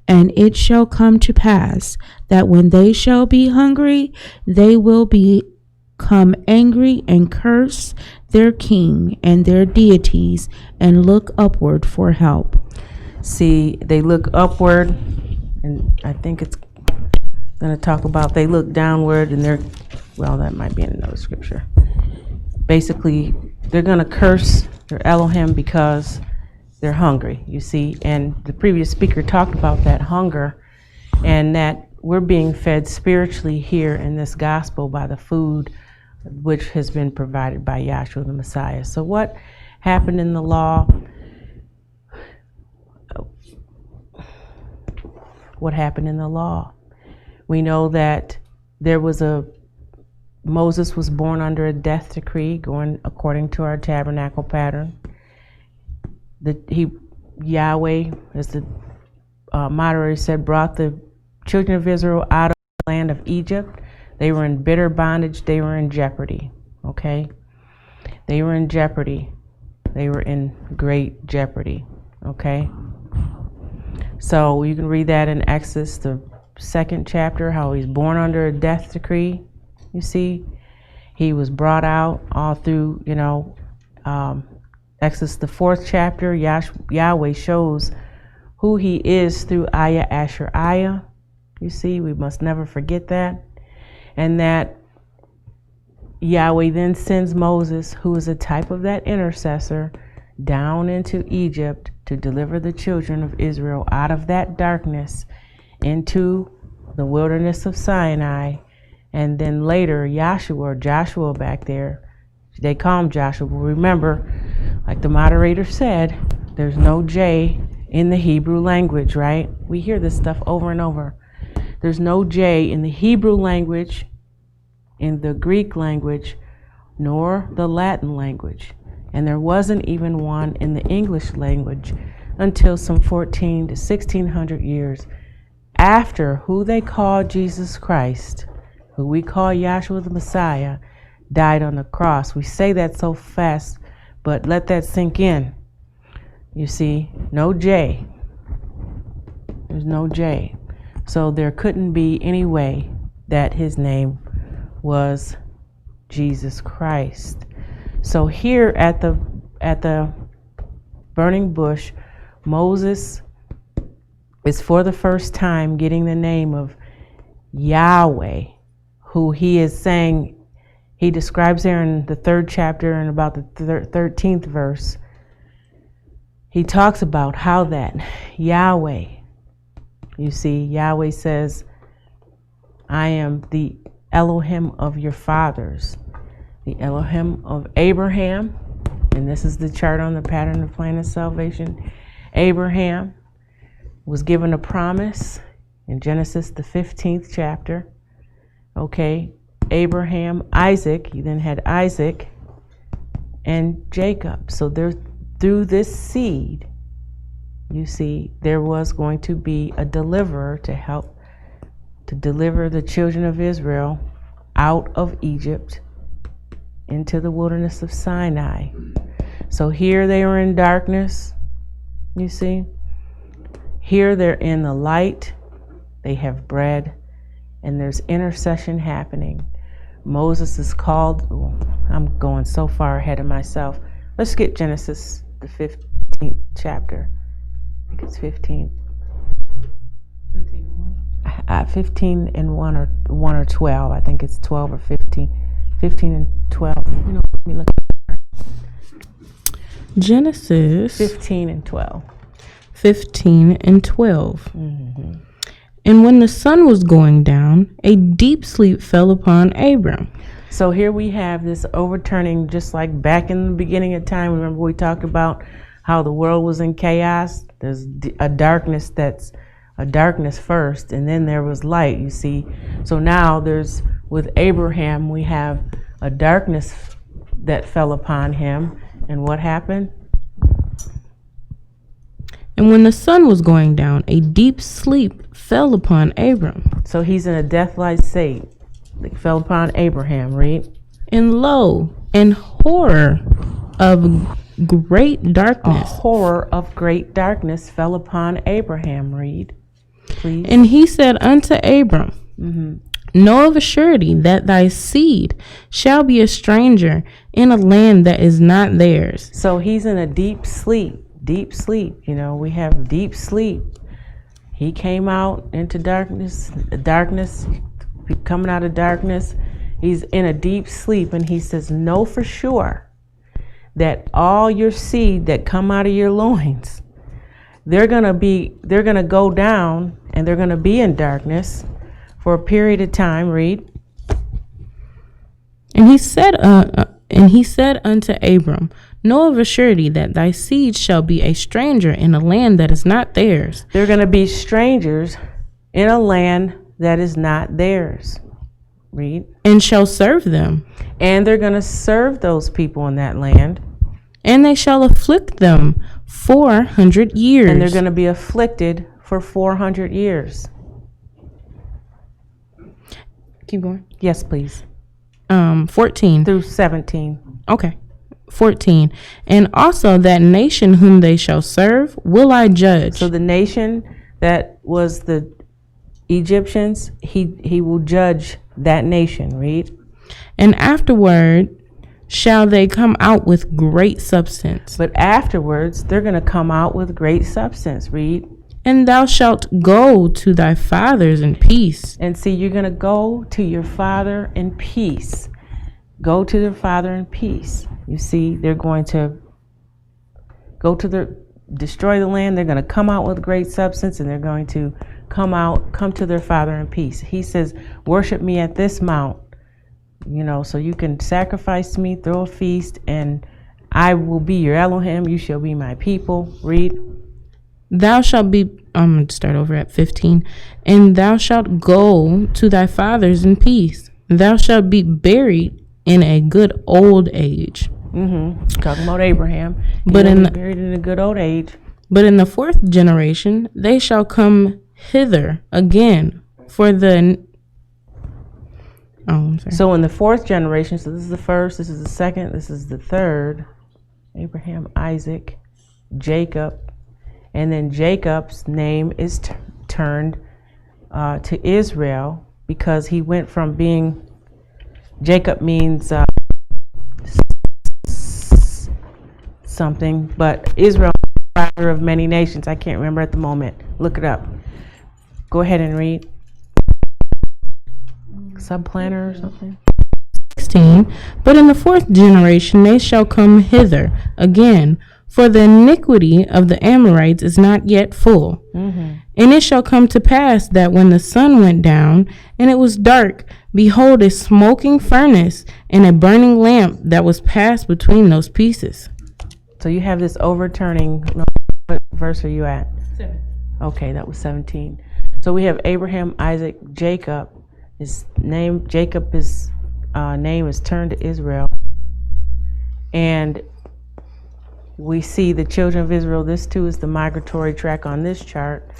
And it shall come to pass that when they shall be hungry, they will become angry and curse their king and their deities and look upward for help. See, they look upward, and I think it's going to talk about they look downward, and well, that might be in another scripture. Basically, they're going to curse their Elohim because they're hungry, you see. And the previous speaker talked about that hunger, and that we're being fed spiritually here in this gospel by the food which has been provided by Yahshua the Messiah. So what happened in the law? What happened in the law? We know that Moses was born under a death decree, going according to our tabernacle pattern. Yahweh, as the moderator said, brought the children of Israel out of the land of Egypt. They were in bitter bondage. They were in jeopardy. Okay? They were in jeopardy. They were in great jeopardy. Okay? So you can read that in Exodus, the 2nd chapter, how he's born under a death decree. You see, he was brought out all through, Exodus, the 4th chapter. Yahweh shows who he is through Ayah Asher Ayah. You see, we must never forget that. And that Yahweh then sends Moses, who is a type of that intercessor, down into Egypt to deliver the children of Israel out of that darkness into the wilderness of Sinai. And then later, Joshua back there, they call him Joshua. But remember, like the moderator said, there's no J in the Hebrew language, right? We hear this stuff over and over. There's no J in the Hebrew language, in the Greek language, nor the Latin language. And there wasn't even one in the English language until some 14 to 1600 years after who they call Jesus Christ, who we call Yahshua the Messiah, died on the cross. We say that so fast, but let that sink in. You see, no J. There's no J. So there couldn't be any way that his name was Jesus Christ. So here at the burning bush, Moses is for the first time getting the name of Yahweh, who he is saying, he describes there in the 3rd chapter and about the 13th verse. He talks about how that Yahweh, you see, Yahweh says, I am the Elohim of your fathers, the Elohim of Abraham. And this is the chart on the pattern of plan of salvation. Abraham was given a promise in Genesis, the 15th chapter. Okay, Abraham, Isaac, he then had Isaac and Jacob. So there, through this seed, you see, there was going to be a deliverer to help to deliver the children of Israel out of Egypt into the wilderness of Sinai. So here they were in darkness, you see. Here they're in the light. They have bread, and there's intercession happening. Moses is called. Oh, I'm going so far ahead of myself. Let's get Genesis, the 15th chapter. I think it's 15. 15 and 1 or 12. I think it's 12 or 15. 15 and 12. You know, let me look. Genesis 15 and 12. 15 and 12. Mm-hmm. And when the sun was going down, a deep sleep fell upon Abram. So here we have this overturning, just like back in the beginning of time. Remember we talked about how the world was in chaos. There's a darkness that's a darkness first, and then there was light, you see. So now there's, with Abraham, we have a darkness that fell upon him. And what happened? And when the sun was going down, a deep sleep fell upon Abram. So he's in a death-like state. It fell upon Abraham, read. And lo, an horror of great darkness. A horror of great darkness fell upon Abraham, read, please. And he said unto Abram, know of a surety that thy seed shall be a stranger in a land that is not theirs. So he's in a deep sleep. Deep sleep, you know, we have deep sleep. He came out into darkness, coming out of darkness. He's in a deep sleep, and he says, know for sure that all your seed that come out of your loins, they're gonna go down, and they're gonna be in darkness for a period of time. Read. And he said unto Abram, Know of a surety that thy seed shall be a stranger in a land that is not theirs. They're going to be strangers in a land that is not theirs. Read. And shall serve them. And they're going to serve those people in that land. And they shall afflict them 400 years. And they're going to be afflicted for 400 years. Keep going. Yes, please. 14. Through 17. Okay. 14. And also that nation whom they shall serve will I judge. So the nation that was the Egyptians, he will judge that nation. Read. And afterward shall they come out with great substance. But afterwards, they're going to come out with great substance. Read. And thou shalt go to thy fathers in peace. And see, you're going to go to your father in peace. Go to their father in peace. You see, they're going to go to destroy the land. They're going to come out with great substance, and they're going to come to their father in peace. He says, worship me at this mount, so you can sacrifice to me, throw a feast, and I will be your Elohim. You shall be my people. Read. Thou shalt be, I'm going to start over at 15. And thou shalt go to thy fathers in peace. Thou shalt be buried in a good old age. Talking about Abraham. But buried in a good old age. But in the fourth generation, they shall come hither again for the... I'm sorry. So in the fourth generation, so this is the first, this is the second, this is the third. Abraham, Isaac, Jacob. And then Jacob's name is turned to Israel because he went from being, Jacob means something, but Israel, father of many nations. I can't remember at the moment. Look it up. Go ahead and read. Subplanner or something. 16. But in the fourth generation they shall come hither again, for the iniquity of the Amorites is not yet full. And it shall come to pass that when the sun went down and it was dark, behold, a smoking furnace and a burning lamp that was passed between those pieces. So you have this overturning. What verse are you at? 7. Okay, that was 17. So we have Abraham, Isaac, Jacob. His name, Jacob's name is turned to Israel. And we see the children of Israel. This too is the migratory track on this chart,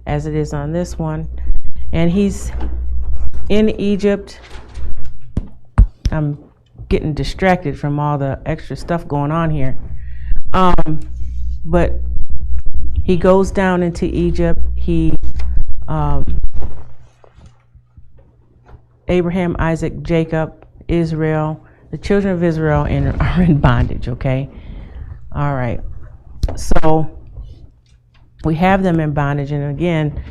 as it is on this one. And he's in Egypt. I'm getting distracted from all the extra stuff going on here. But he goes down into Egypt. Abraham, Isaac, Jacob, Israel, the children of Israel are in bondage, okay? All right. So we have them in bondage, and again,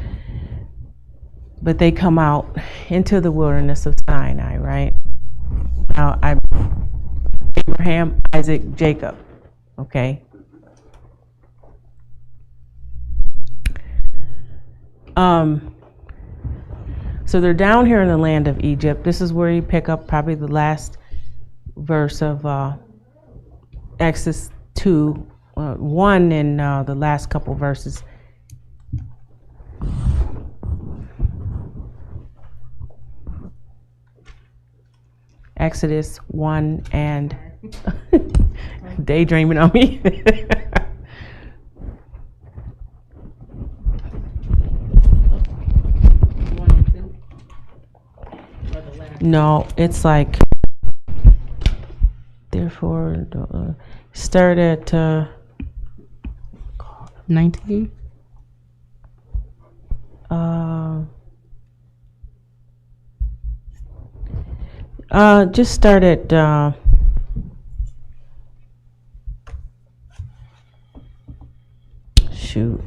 but they come out into the wilderness of Sinai, right? Now, Abraham, Isaac, Jacob, okay? So they're down here in the land of Egypt. This is where you pick up probably the last verse of Exodus 2, 1 in the last couple verses. Exodus 1 and daydreaming on me. No, it's like, therefore, start at 19. Just start at shoot.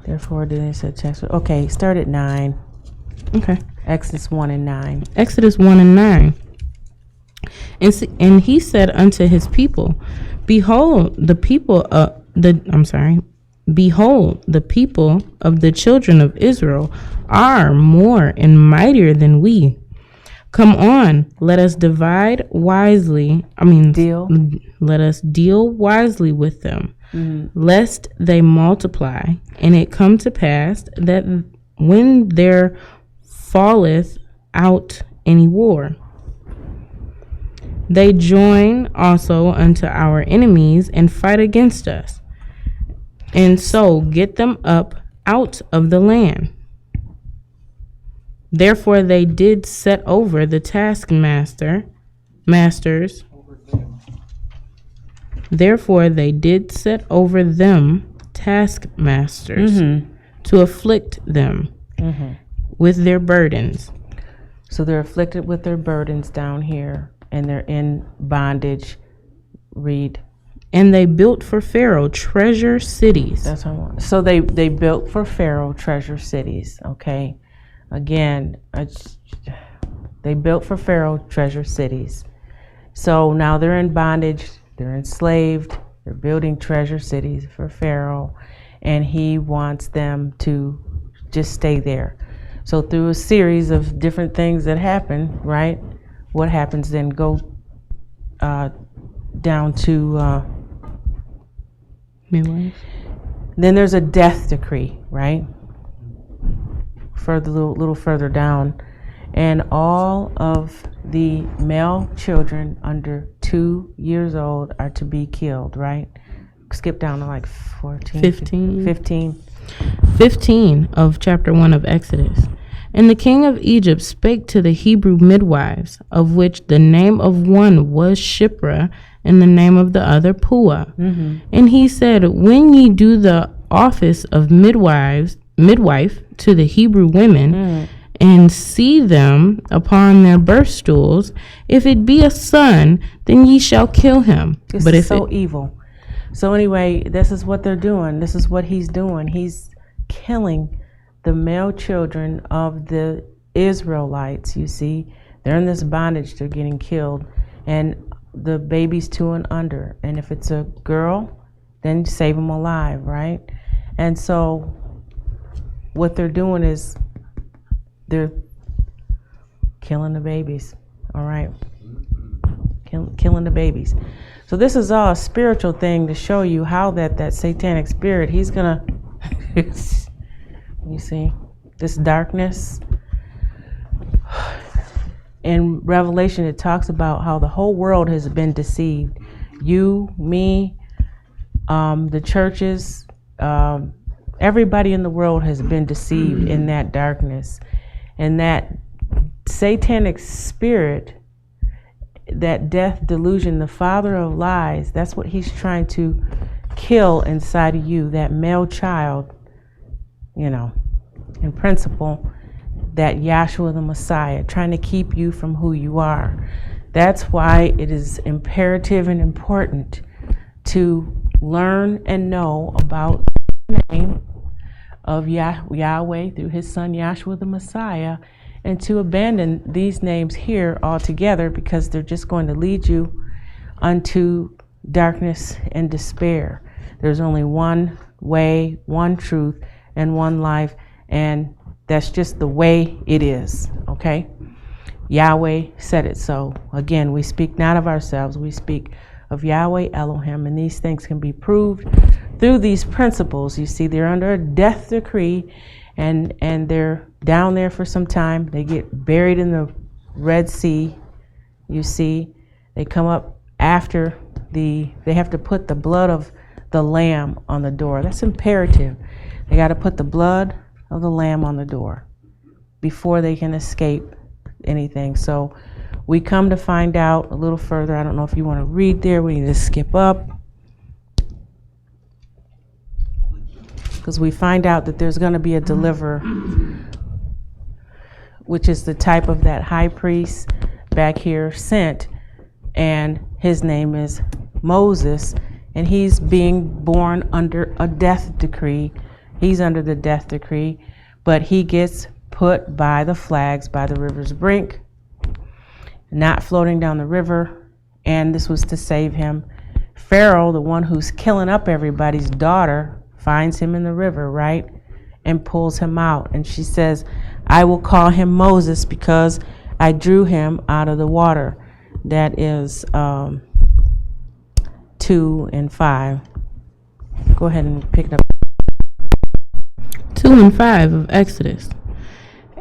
Therefore, did they said text? Okay, start at 9. Okay. Exodus 1 and 9. Exodus 1 and 9. And he said unto his people, behold, the people of the children of Israel are more and mightier than we. Come on, let us divide wisely. Deal let us deal wisely with them, lest they multiply, and it come to pass that when there falleth out any war, they join also unto our enemies and fight against us, and so get them up out of the land. Therefore they did set over the masters. Therefore they did set over them taskmasters to afflict them with their burdens. So they're afflicted with their burdens down here, and they're in bondage. Read. And they built for Pharaoh treasure cities. That's what I want. So they built for Pharaoh treasure cities. Okay. Again, they built for Pharaoh treasure cities. So now they're in bondage. They're enslaved. They're building treasure cities for Pharaoh, and he wants them to just stay there. So through a series of different things that happen, right? What happens then? Go down to Midwife. Then there's a death decree, right? Further, little further down, and all of the male children under 2 years old are to be killed, right? Skip down to like 15 of chapter 1 of Exodus. And the king of Egypt spake to the Hebrew midwives, of which the name of one was Shipra, and the name of the other Puah. And he said, when ye do the office of midwife to the Hebrew women, and see them upon their birth stools, if it be a son, then ye shall kill him. But it's so evil. So anyway, this is what they're doing. This is what he's doing. He's killing the male children of the Israelites. You see, they're in this bondage. They're getting killed, and the babies 2 and under. And if it's a girl, then save them alive, right? And so what they're doing is they're killing the babies. All right, killing the babies. So this is all a spiritual thing to show you how that satanic spirit, he's gonna you see this darkness. In Revelation, it talks about how the whole world has been deceived. You, me, the churches, everybody in the world has been deceived in that darkness. And that satanic spirit, that death delusion, the father of lies, that's what he's trying to kill inside of you, that male child, you know, in principle, that Yahshua the Messiah, trying to keep you from who you are. That's why it is imperative and important to learn and know about the name of Yahweh through his son Yahshua the Messiah, and to abandon these names here altogether, because they're just going to lead you unto darkness and despair. There's only one way, one truth, and one life, and that's just the way it is, okay? Yahweh said it so. Again, we speak not of ourselves, we speak of Yahweh Elohim, and these things can be proved through these principles. You see, they're under a death decree, and they're down there for some time. They get buried in the Red Sea. You see, they come up after they have to put the blood of the lamb on the door. That's imperative. They got to put the blood of the lamb on the door before they can escape anything. So we come to find out a little further. I don't know if you want to read there. We need to skip up, because we find out that there's going to be a deliverer, which is the type of that high priest back here sent, and his name is Moses, and he's being born under a death decree. He's under the death decree, but he gets put by the flags by the river's brink, not floating down the river, and this was to save him. Pharaoh, the one who's killing up everybody's daughter, finds him in the river, right, and pulls him out. And she says, I will call him Moses because I drew him out of the water. That is 2 and 5. Go ahead and pick it up. 2 and 5 of Exodus.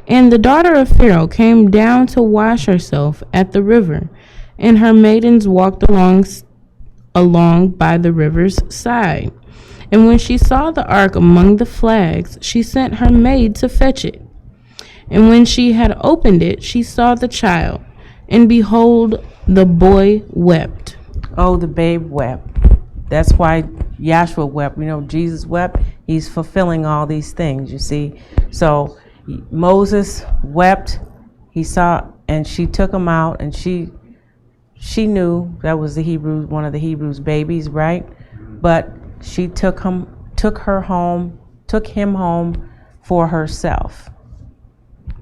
And the daughter of Pharaoh came down to wash herself at the river, and her maidens walked along by the river's side. And when she saw the ark among the flags, she sent her maid to fetch it. And when she had opened it, she saw the child, and behold, the boy wept. Oh, the babe wept. That's why Yahshua wept. You know, Jesus wept. He's fulfilling all these things, you see. So Moses wept. He saw, and she took him out, and she knew that was one of the Hebrews' babies, right? But she took him home for herself.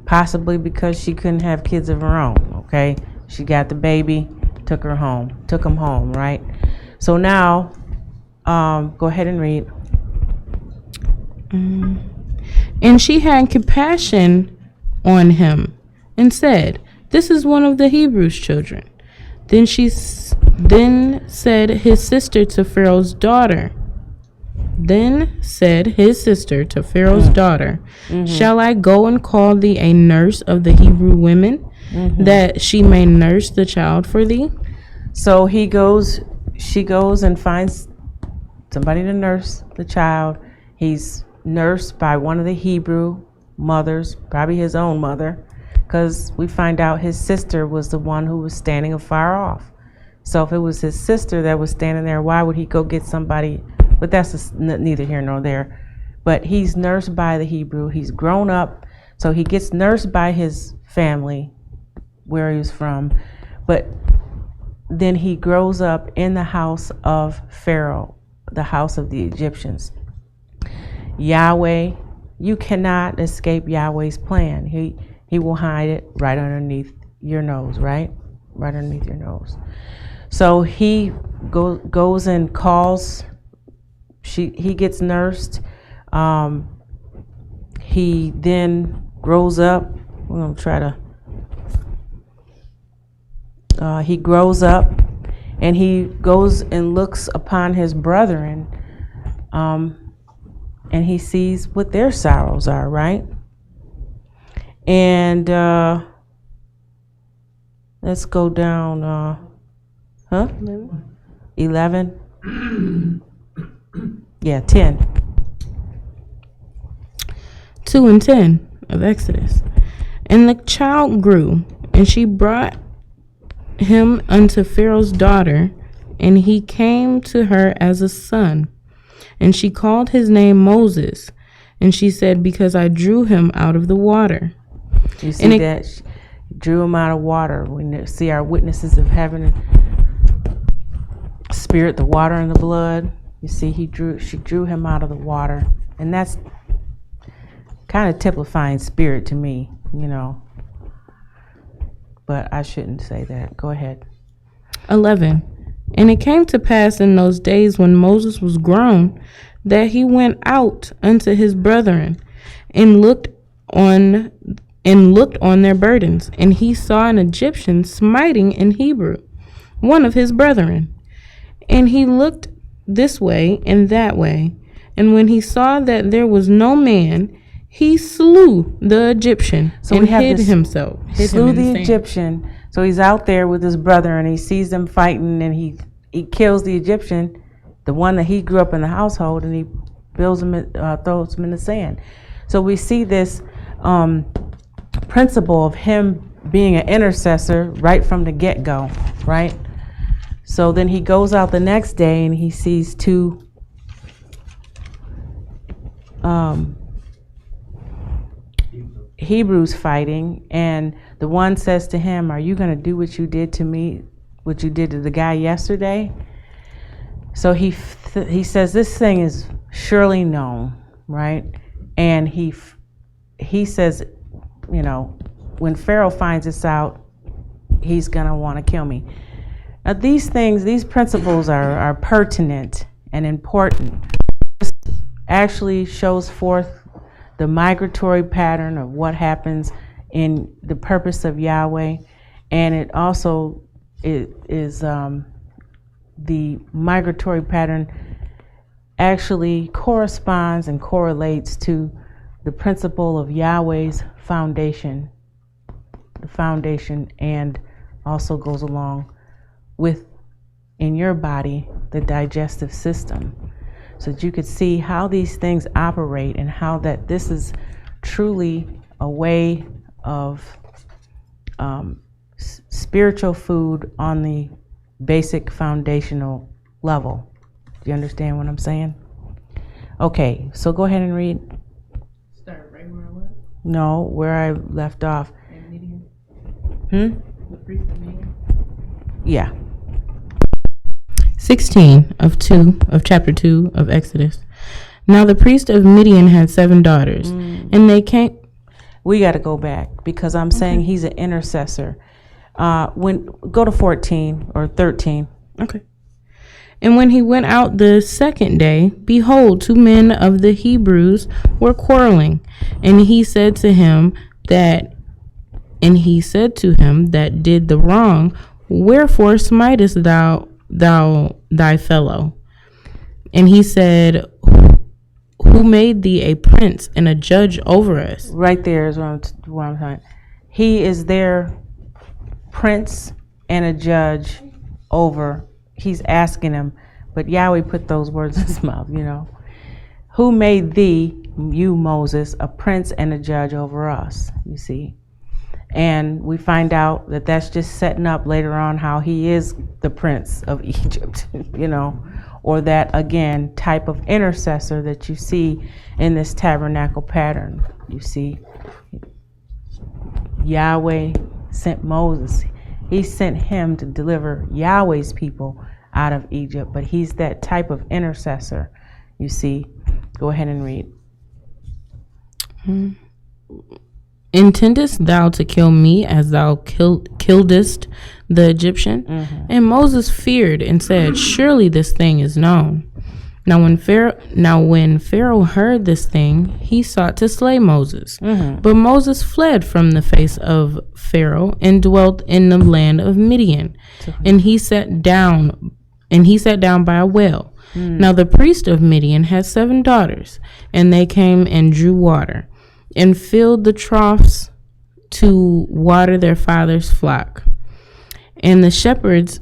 Possibly because she couldn't have kids of her own, okay? She got the baby, took him home, right? So now, go ahead and read. And she had compassion on him and said, "This is one of the Hebrews' children." Then said his sister to Pharaoh's daughter, "Shall I go and call thee a nurse of the Hebrew women, that she may nurse the child for thee?" So she goes and finds somebody to nurse the child. He's nursed by one of the Hebrew mothers, probably his own mother, because we find out his sister was the one who was standing afar off. So if it was his sister that was standing there, why would he go get somebody? But that's neither here nor there. But he's nursed by the Hebrew. He's grown up, so he gets nursed by his family, where he was from. But then he grows up in the house of Pharaoh, the house of the Egyptians. Yahweh, you cannot escape Yahweh's plan. He will hide it right underneath your nose, right? Right underneath your nose. So he goes and calls. He gets nursed. He then grows up. We're going to try to. He grows up, and he goes and looks upon his brethren, and he sees what their sorrows are, right? And let's go down. 11. Yeah, 10. 2 and 10 of Exodus. And the child grew, and she brought him unto Pharaoh's daughter, and he came to her as a son. And she called his name Moses, and she said, because I drew him out of the water. You see that? She drew him out of water. We see our witnesses of heaven, spirit, the water, and the blood. You see, she drew him out of the water. And that's kind of typifying spirit to me, you know. But I shouldn't say that. Go ahead. 11. And it came to pass in those days when Moses was grown, that he went out unto his brethren, and looked on their burdens, and he saw an Egyptian smiting an Hebrew, one of his brethren. And he looked this way and that way, and when he saw that there was no man, he slew the Egyptian, and hid himself. Slew the Egyptian. So he's out there with his brother, and he sees them fighting, and he kills the Egyptian, the one that he grew up in the household, and he throws him in the sand. So we see this principle of him being an intercessor right from the get-go, right? So then he goes out the next day, and he sees two Hebrews fighting, and the one says to him, "Are you going to do what you did to me, what you did to the guy yesterday?" So he says, "This thing is surely known," right? And he says, you know, when Pharaoh finds this out, he's going to want to kill me. Now these principles are pertinent and important. This actually shows forth the migratory pattern of what happens in the purpose of Yahweh, and it also is the migratory pattern actually corresponds and correlates to the principle of Yahweh's foundation, the foundation, and also goes along with, in your body, the digestive system, so that you could see how these things operate and how that this is truly a way of spiritual food on the basic foundational level. Do you understand what I'm saying? Okay, so go ahead and read. Start right where I was. No, where I left off. And Midian. Hmm? The priest of Midian. Yeah. 16 of chapter 2 of Exodus. Now the priest of Midian had 7 daughters, and they came. We got to go back because I'm saying he's an intercessor. Go to 14 or 13. Okay. And when he went out the second day, behold, 2 men of the Hebrews were quarreling, and he said to him that did the wrong, wherefore smitest thou thy fellow? And he said, who made thee a prince and a judge over us? Right there is what I'm saying. He is their prince and a judge over. He's asking him, but Yahweh put those words in his mouth, Who made thee, you Moses, a prince and a judge over us, you see? And we find out that that's just setting up later on how he is the prince of Egypt, or that, again, type of intercessor that you see in this tabernacle pattern. You see, Yahweh sent Moses. He sent him to deliver Yahweh's people out of Egypt, but he's that type of intercessor, you see. Go ahead and read. Intendest thou to kill me as thou killedest the Egyptian? And Moses feared and said, surely this thing is known. Now when Pharaoh heard this thing, he sought to slay Moses. But Moses fled from the face of Pharaoh and dwelt in the land of Midian. And he sat down by a well. Now the priest of Midian had 7 daughters, and they came and drew water, and filled the troughs to water their father's flock. And the shepherds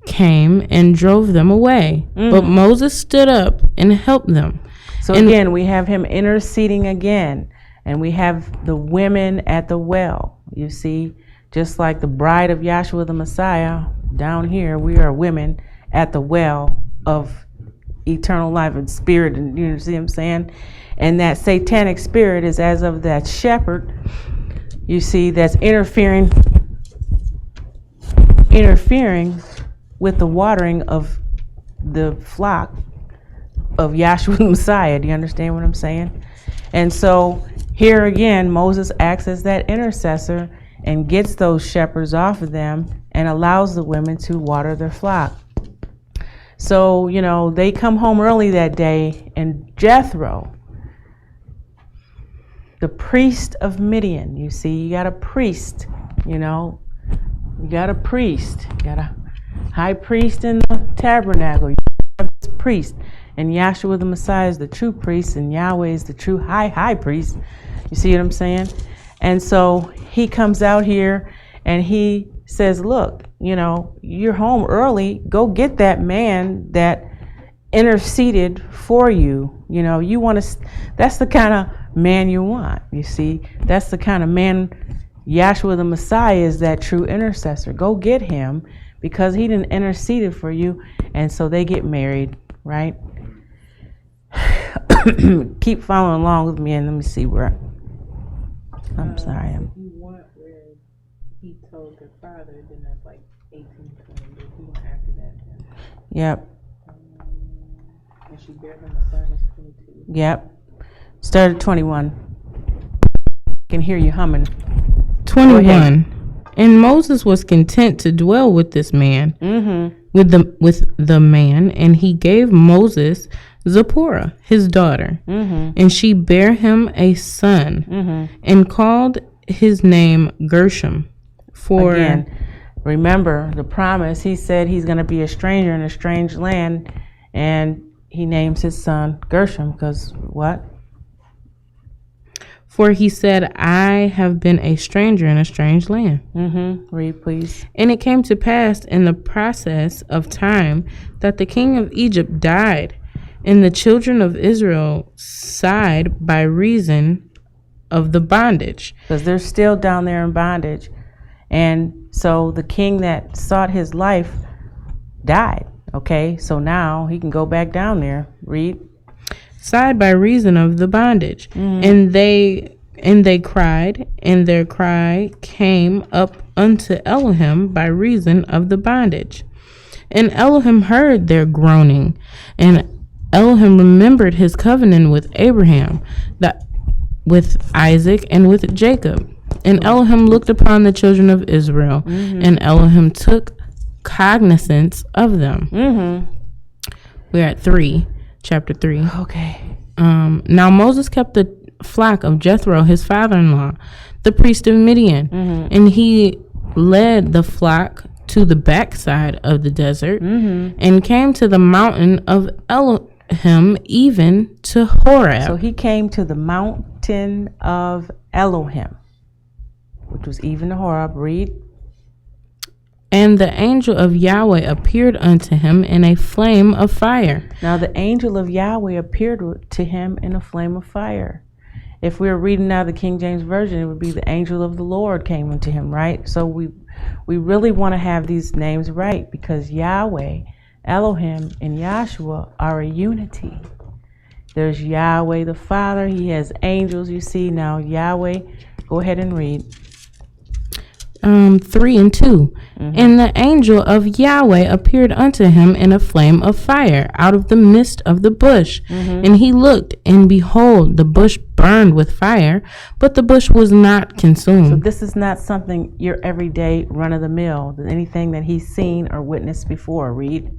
came and drove them away. But Moses stood up and helped them. So again, we have him interceding again. And we have the women at the well. You see, just like the bride of Yahshua the Messiah, down here, we are women at the well of eternal life and spirit. And you see what I'm saying? And that satanic spirit is as of that shepherd, you see, that's interfering with the watering of the flock of Yahshua the Messiah. Do you understand what I'm saying? And so here again, Moses acts as that intercessor and gets those shepherds off of them and allows the women to water their flock. So, they come home early that day, and Jethro, the priest of Midian, you see, you got a priest, you got a priest, you got a high priest in the tabernacle, you have this priest, and Yahshua the Messiah is the true priest, and Yahweh is the true high priest. You see what I'm saying? And so he comes out here and he says, look, you're home early, go get that man that interceded for you. You want to, that's the kind of man you want, you see. That's the kind of man, Yahshua the Messiah is that true intercessor. Go get him because he didn't interceded for you. And so they get married, right? Keep following along with me and let me see where I'm sorry. If you want where he told their father, then that's like 18:20. But if you want after that, then. Yep. And she bare him a son, is 22. Yep. Start at 21. Can hear you humming. 21. And Moses was content to dwell with this man, with the man, and he gave Moses Zipporah, his daughter, and she bare him a son, and called his name Gershom. For again, Remember the promise. He said he's going to be a stranger in a strange land, and he names his son Gershom because what? For he said, I have been a stranger in a strange land. Read, please. And it came to pass in the process of time that the king of Egypt died, and the children of Israel sighed by reason of the bondage. Because they're still down there in bondage. And so the king that sought his life died. Okay, so now he can go back down there. Read. Sighed by reason of the bondage. And they cried, and their cry came up unto Elohim by reason of the bondage. And Elohim heard their groaning, and Elohim remembered his covenant with Abraham, with Isaac, and with Jacob. And Elohim looked upon the children of Israel, and Elohim took cognizance of them. We're at chapter 3. Okay. Now Moses kept the flock of Jethro, his father-in-law, the priest of Midian, and he led the flock to the backside of the desert, and came to the mountain of Elohim, even to Horeb. So he came to the mountain of Elohim, which was even to Horeb. Read. And the angel of Yahweh appeared unto him in a flame of fire. Now the angel of Yahweh appeared to him in a flame of fire. If we were reading now the King James Version, it would be the angel of the Lord came unto him, right? So we really want to have these names right, because Yahweh, Elohim, and Yahshua are a unity. There's Yahweh the Father. He has angels. You see now Yahweh. Go ahead and read. 3 and 2. And the angel of Yahweh appeared unto him in a flame of fire out of the midst of the bush. And he looked, and behold, the bush burned with fire, but the bush was not consumed. So this is not something your everyday run of the mill, anything that he's seen or witnessed before. Read.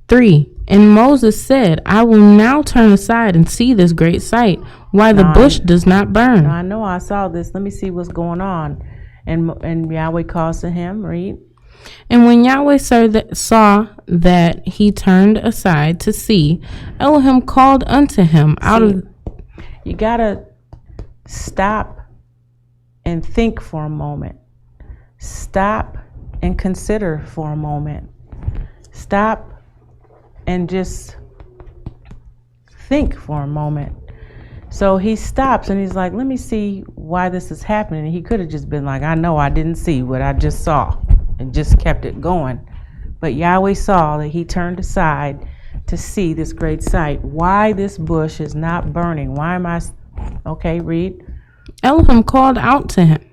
3. And Moses said, I will now turn aside and see this great sight, why the bush does not burn. Now I know I saw this. Let me see what's going on. And Yahweh calls to him. Read. And when Yahweh saw that he turned aside to see, Elohim called unto him out of... You got to stop and think for a moment. Stop and consider for a moment. Stop and just think for a moment. So he stops and he's like, let me see why this is happening. He could have just been like, I know I didn't see what I just saw, and just kept it going. But Yahweh saw that he turned aside to see this great sight. Why this bush is not burning? Why am I... Okay, read. Elohim called out to him.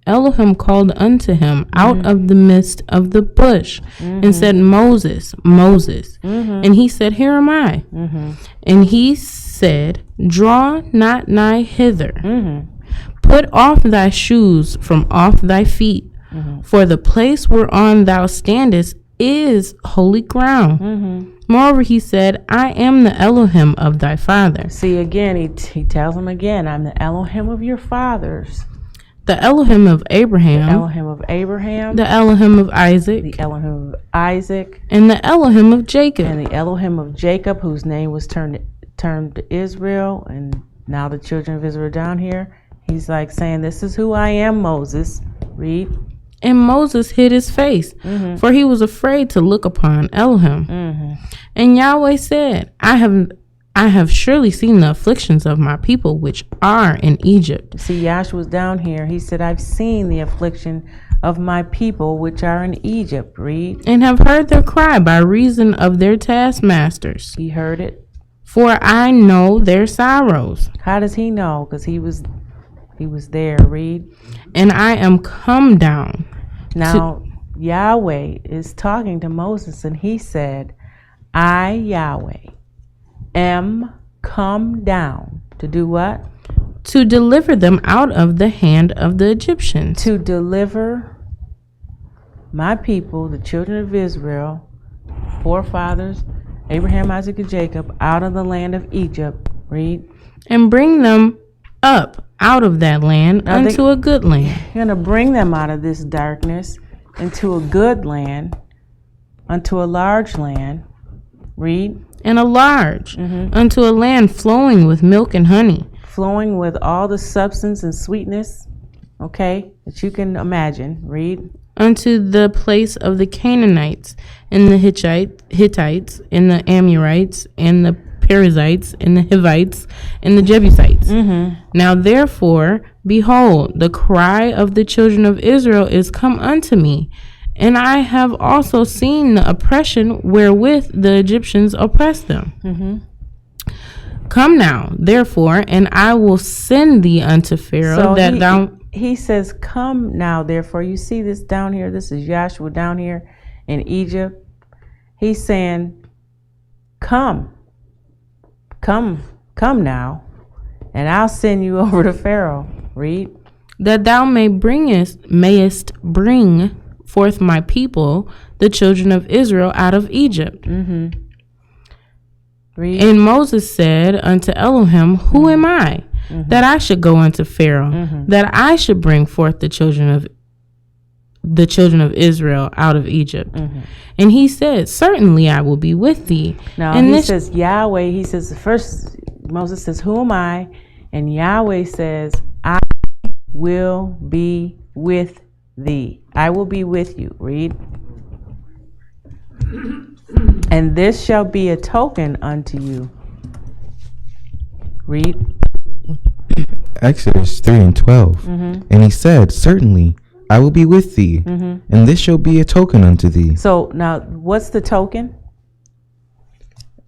Elohim called unto him out of the midst of the bush and said, Moses, Moses. And he said, Here am I. And he said, Draw not nigh hither. Put off thy shoes from off thy feet, for the place whereon thou standest is holy ground. Moreover, he said, I am the Elohim of thy father. See, again, he tells him again, I'm the Elohim of your fathers. The Elohim of Abraham. The Elohim of Abraham. The Elohim of Isaac. The Elohim of Isaac. And the Elohim of Jacob. And the Elohim of Jacob, whose name was turned to Israel. And now the children of Israel down here. He's like saying, this is who I am, Moses. Read. And Moses hid his face, for he was afraid to look upon Elohim. And Yahweh said, I have surely seen the afflictions of my people which are in Egypt. See, Yahshua's down here. He said, I've seen the affliction of my people which are in Egypt. Read. And have heard their cry by reason of their taskmasters. He heard it. For I know their sorrows. How does he know? Because he was there. Read. And I am come down. Now, Yahweh is talking to Moses, and he said, I, Yahweh, am come down to do what? To deliver them out of the hand of the Egyptians. To deliver my people, the children of Israel, forefathers, Abraham, Isaac, and Jacob, out of the land of Egypt. Read. And bring them up out of that land Now unto a good land. You're going to bring them out of this darkness into a good land, unto a large land. Read. And a large, unto a land flowing with milk and honey. Flowing with all the substance and sweetness, okay, that you can imagine. Read. Unto the place of the Canaanites, and the Hittites, and the Amorites, and the Perizzites, and the Hivites, and the Jebusites. Now therefore, behold, the cry of the children of Israel is come unto me, and I have also seen the oppression wherewith the Egyptians oppress them. Come now, therefore, and I will send thee unto Pharaoh, he says, come now, therefore. You see this down here? This is Joshua down here in Egypt. He's saying, come now, and I'll send you over to Pharaoh. Read. That thou mayest bring forth my people, the children of Israel, out of Egypt. Read. And Moses said unto Elohim, who am I, that I should go unto Pharaoh, that I should bring forth the children of Israel out of Egypt? And he said, certainly I will be with thee. Now and he says Yahweh. He says first, Moses says, who am I? And Yahweh says, I will be with thee. I will be with you. Read. And this shall be a token unto you. Read. Exodus 3:12. And he said, certainly I will be with thee, and this shall be a token unto thee. So now what's the token?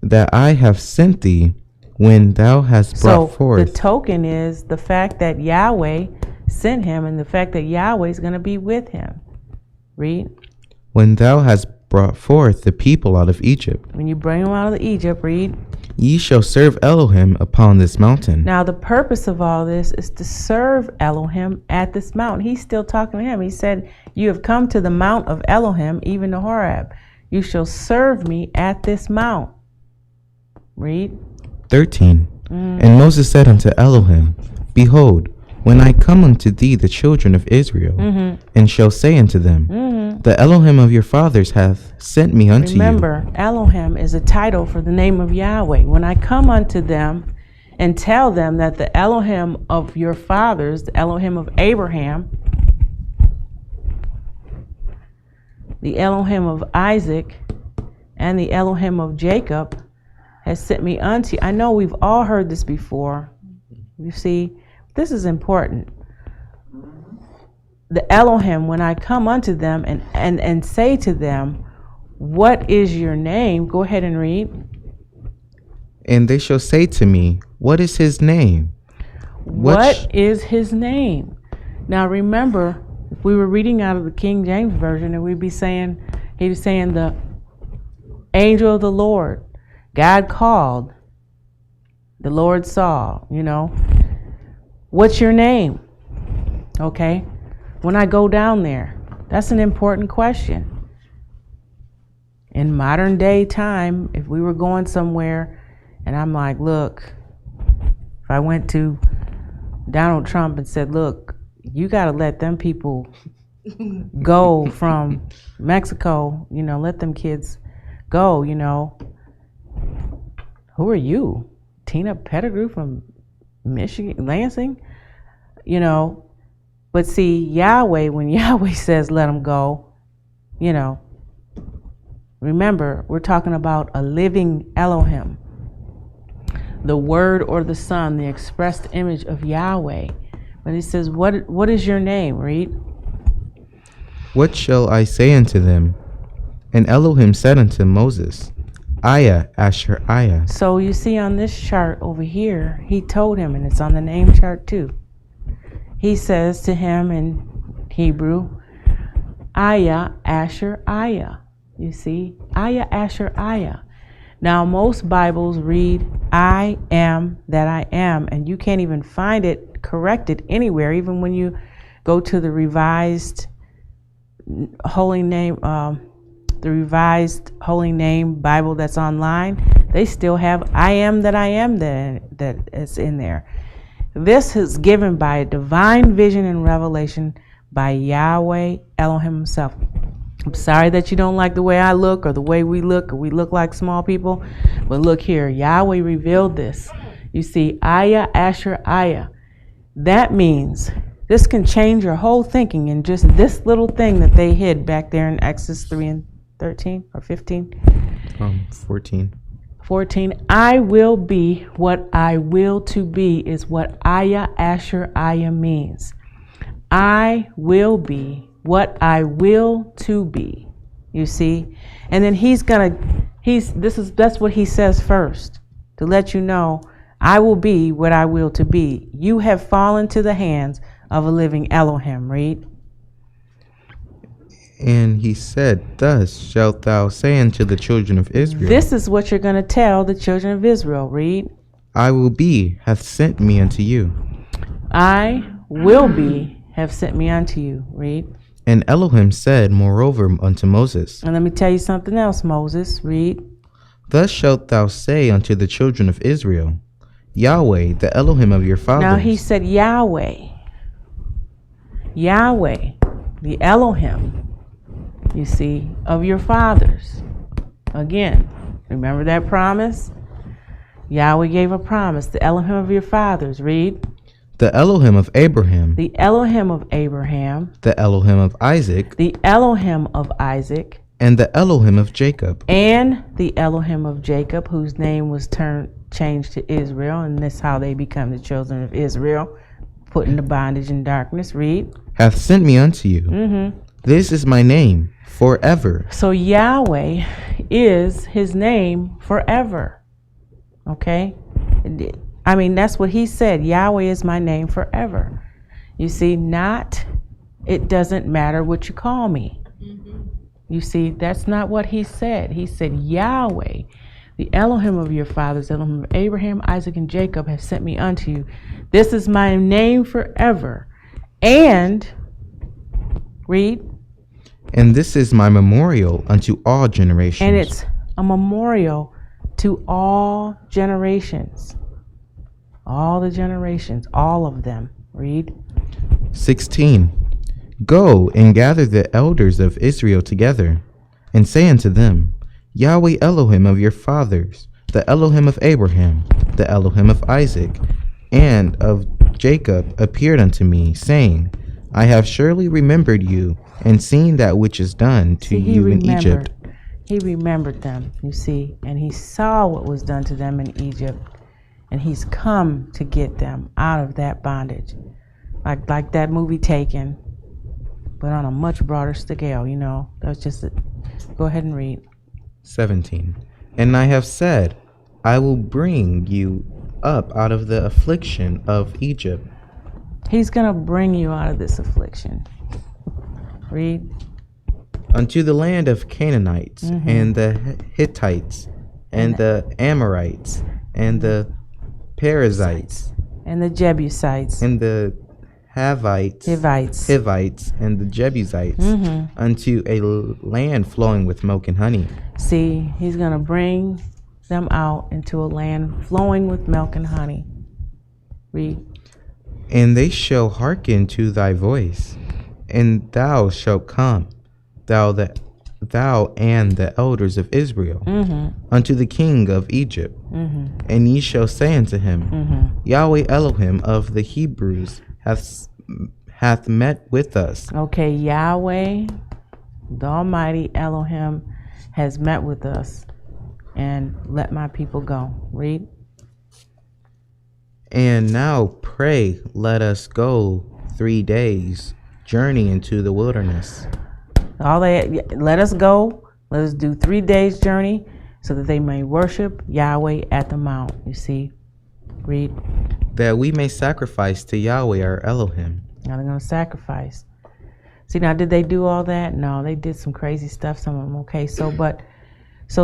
That I have sent thee when thou hast brought forth. The token is the fact that Yahweh sent him, and the fact that Yahweh is going to be with him. Read. When thou hast brought forth the people out of Egypt. When you bring them out of Egypt, read. Ye shall serve Elohim upon this mountain. Now the purpose of all this is to serve Elohim at this mountain. He's still talking to him. He said, you have come to the mount of Elohim, even to Horeb. You shall serve me at this mount. Read. 13. And Moses said unto Elohim, behold, when I come unto thee the children of Israel, and shall say unto them, the Elohim of your fathers hath sent me unto you. Remember, Elohim is a title for the name of Yahweh. When I come unto them and tell them that the Elohim of your fathers, the Elohim of Abraham, the Elohim of Isaac, and the Elohim of Jacob has sent me unto you. I know we've all heard this before. You see, this is important. The Elohim, when I come unto them and say to them, what is your name? Go ahead and read. And they shall say to me, what is his name? What is his name? Now remember, if we were reading out of the King James Version, and we'd be saying, he was saying the angel of the Lord. God called. The Lord saw, What's your name? Okay. When I go down there, that's an important question. In modern day time, if we were going somewhere and I'm like, look, if I went to Donald Trump and said, look, you got to let them people go from Mexico, let them kids go, Who are you? Tina Pettigrew from Michigan, Lansing? But see, Yahweh, when Yahweh says let them go, remember, we're talking about a living Elohim, the Word or the Son, the expressed image of Yahweh. But he says, what is your name? Read. What shall I say unto them? And Elohim said unto Moses, Aya, Asher, Aya. So you see on this chart over here, he told him, and it's on the name chart too. He says to him in Hebrew, Aya, Asher, Aya. You see, Aya, Asher, Aya. Now most Bibles read, I am that I am, and you can't even find it corrected anywhere, even when you go to the Revised Holy Name, the Revised Holy Name Bible that's online. They still have I am that I am that is in there. This is given by a divine vision and revelation by Yahweh Elohim himself. I'm sorry that you don't like the way I look or the way we look, or we look like small people. But look here, Yahweh revealed this. You see, Ayah, Asher, Ayah. That means this can change your whole thinking in just this little thing that they hid back there in Exodus 3 and 13 or 15. 14. 14. I will be what I will to be is what Ayah, Asher, Ayah means. I will be what I will to be. You see? And then that's what he says first, to let you know, I will be what I will to be. You have fallen to the hands of a living Elohim. Read. And he said, thus shalt thou say unto the children of Israel. This is what you're going to tell the children of Israel. Read. I will be hath sent me unto you. I will be have sent me unto you. Read. And Elohim said moreover unto Moses. And let me tell you something else, Moses. Read. Thus shalt thou say unto the children of Israel, Yahweh, the Elohim of your fathers. Now he said Yahweh. Yahweh, the Elohim, you see, of your fathers. Again, remember that promise? Yahweh gave a promise, the Elohim of your fathers. Read. The Elohim of Abraham. The Elohim of Abraham. The Elohim of Isaac. The Elohim of Isaac. And the Elohim of Jacob. And the Elohim of Jacob, whose name was changed to Israel, and this is how they become the children of Israel, put into bondage and darkness. Read. Hath sent me unto you. This is my name forever. So Yahweh is his name forever. Okay? I mean, that's what he said. Yahweh is my name forever. You see, it doesn't matter what you call me. You see, that's not what he said. He said, Yahweh, the Elohim of your fathers, Elohim of Abraham, Isaac, and Jacob, have sent me unto you. This is my name forever. And, read. And this is my memorial unto all generations. And it's a memorial to all generations. All the generations, all of them. Read. 16. Go and gather the elders of Israel together, and say unto them, Yahweh Elohim of your fathers, the Elohim of Abraham, the Elohim of Isaac, and of Jacob appeared unto me, saying, I have surely remembered you, and seen that which is done to you in Egypt. He remembered them, you see, and he saw what was done to them in Egypt, and he's come to get them out of that bondage. Like that movie Taken, but on a much broader scale, you know. That's just it. Go ahead and read. 17. And I have said, I will bring you up out of the affliction of Egypt. He's going to bring you out of this affliction. Read. Unto the land of Canaanites, and the Hittites, and the Amorites, and the Perizzites, and the Jebusites, and the Hivites, and the Jebusites, unto a land flowing with milk and honey. See, he's going to bring them out into a land flowing with milk and honey. Read. And they shall hearken to thy voice, and thou shalt come, thou and the elders of Israel, unto the king of Egypt, and ye shall say unto him, Yahweh Elohim of the Hebrews hath met with us. Okay, Yahweh, the Almighty Elohim, has met with us, and let my people go. Read. And now pray, let us go 3 days journey into the wilderness. Let us go. Let us do 3 days journey, so that they may worship Yahweh at the mount. You see. Read. That we may sacrifice to Yahweh our Elohim. Now they're going to sacrifice. See, now did they do all that? No, they did some crazy stuff, some of them. Okay, so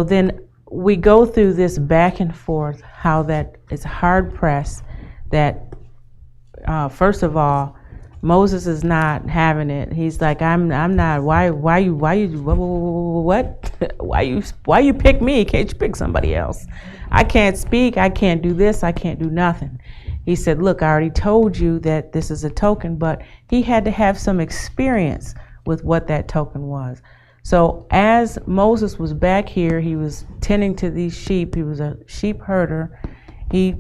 then we go through this back and forth, how that it's hard pressed that first of all, Moses is not having it. He's like, I'm not. Why you what? Why you pick me? Can't you pick somebody else? I can't speak. I can't do this. I can't do nothing. He said, look, I already told you that this is a token, but he had to have some experience with what that token was. So as Moses was back here, he was tending to these sheep. He was a sheep herder. He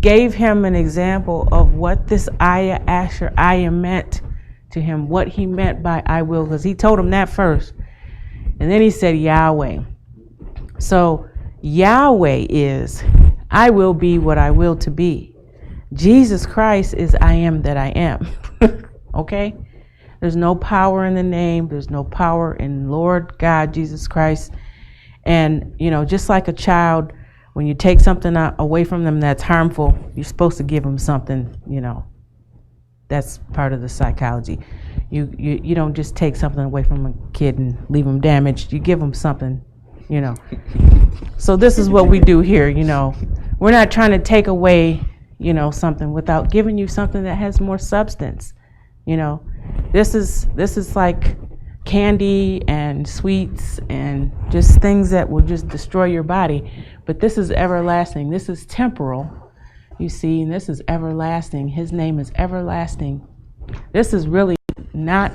gave him an example of what this Ayah, Asher, Ayah meant to him, what he meant by I will, because he told him that first. And then he said Yahweh. So Yahweh is, I will be what I will to be. Jesus Christ is I am that I am. Okay? There's no power in the name. There's no power in Lord God, Jesus Christ. And, you know, just like a child, when you take something away from them that's harmful, you're supposed to give them something, you know. That's part of the psychology. You don't just take something away from a kid and leave them damaged. You give them something, you know. So this is what we do here, you know. We're not trying to take away, you know, something without giving you something that has more substance, you know. This is like candy and sweets and just things that will just destroy your body. But this is everlasting. This is temporal, you see, and this is everlasting. His name is everlasting. This is really not,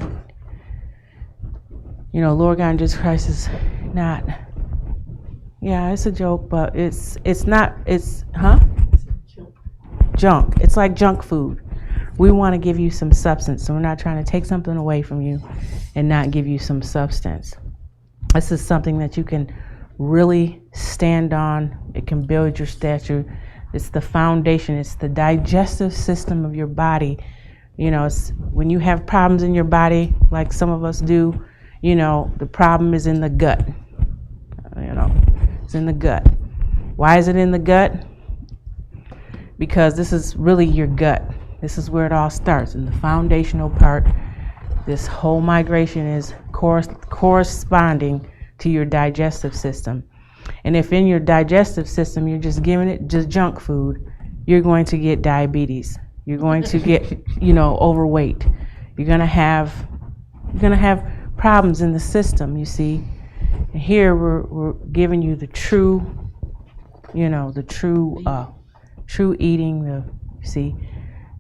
you know, Lord God and Jesus Christ is not, yeah, it's a joke, but it's not, it's, junk. It's like junk food. We want to give you some substance, so we're not trying to take something away from you and not give you some substance. This is something that you can really stand on. It can build your stature. It's the foundation. It's the digestive system of your body. You know, it's when you have problems in your body, like some of us do, you know, the problem is in the gut. You know, it's in the gut. Why is it in the gut? Because this is really your gut. This is where it all starts, in the foundational part. This whole migration is corresponding to your digestive system. And if in your digestive system you're just giving it just junk food, you're going to get diabetes. You're going to get, you know, overweight. You're gonna have problems in the system, you see. And here we're giving you the true, you know, the true eating, the, you see,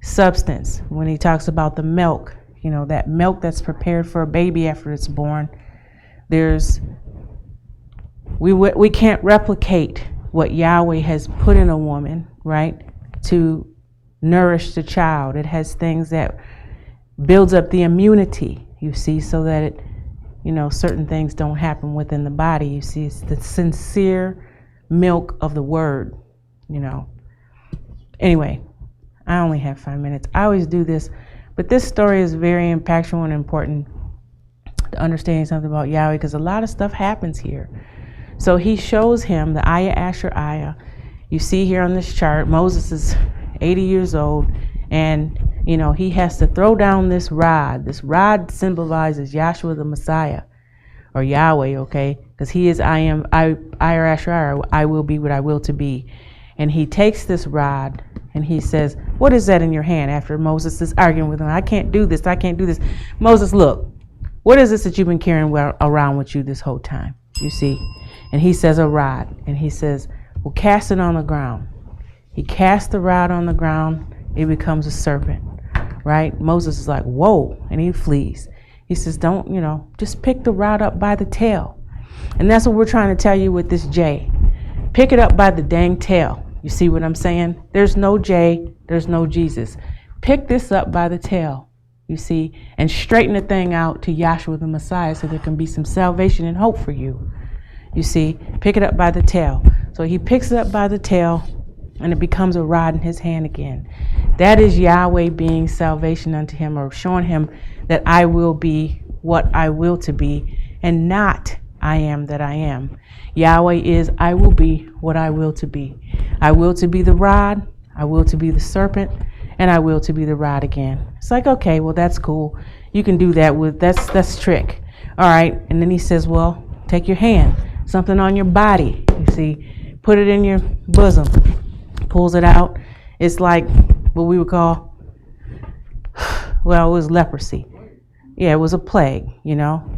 substance. When he talks about the milk, you know, that milk that's prepared for a baby after it's born, we can't replicate what Yahweh has put in a woman, right, to nourish the child. It has things that builds up the immunity, you see, so that it, you know, certain things don't happen within the body. You see, it's the sincere milk of the word, you know. Anyway, I only have 5 minutes. I always do this, but this story is very impactful and important to understanding something about Yahweh, because a lot of stuff happens here. So he shows him the Ayah, Asher, Ayah. You see here on this chart, Moses is 80 years old, and, you know, he has to throw down this rod. This rod symbolizes Yahshua the Messiah, or Yahweh, okay? Because he is I am, Ayah, Asher, Ayah, I will be what I will to be. And he takes this rod and he says, what is that in your hand? After Moses is arguing with him, I can't do this, I can't do this. Moses, look, what is this that you've been carrying around with you this whole time? You see? And he says, a rod. And he says, well, cast it on the ground. He casts the rod on the ground, it becomes a serpent, right? Moses is like, whoa, and he flees. He says, don't, you know, just pick the rod up by the tail. And that's what we're trying to tell you with this J. Pick it up by the dang tail. You see what I'm saying? There's no J, there's no Jesus. Pick this up by the tail, you see, and straighten the thing out to Yahshua the Messiah, so there can be some salvation and hope for you. You see, pick it up by the tail. So he picks it up by the tail, and it becomes a rod in his hand again. That is Yahweh being salvation unto him, or showing him that I will be what I will to be, and not I am that I am. Yahweh is I will be what I will to be. I will to be the rod, I will to be the serpent, and I will to be the rod again. It's like, okay, well, that's cool. You can do that with, that's trick. All right. And then he says, well, take your hand, something on your body, you see, put it in your bosom, pulls it out. It's like what we would call, well, it was leprosy. Yeah, it was a plague, you know.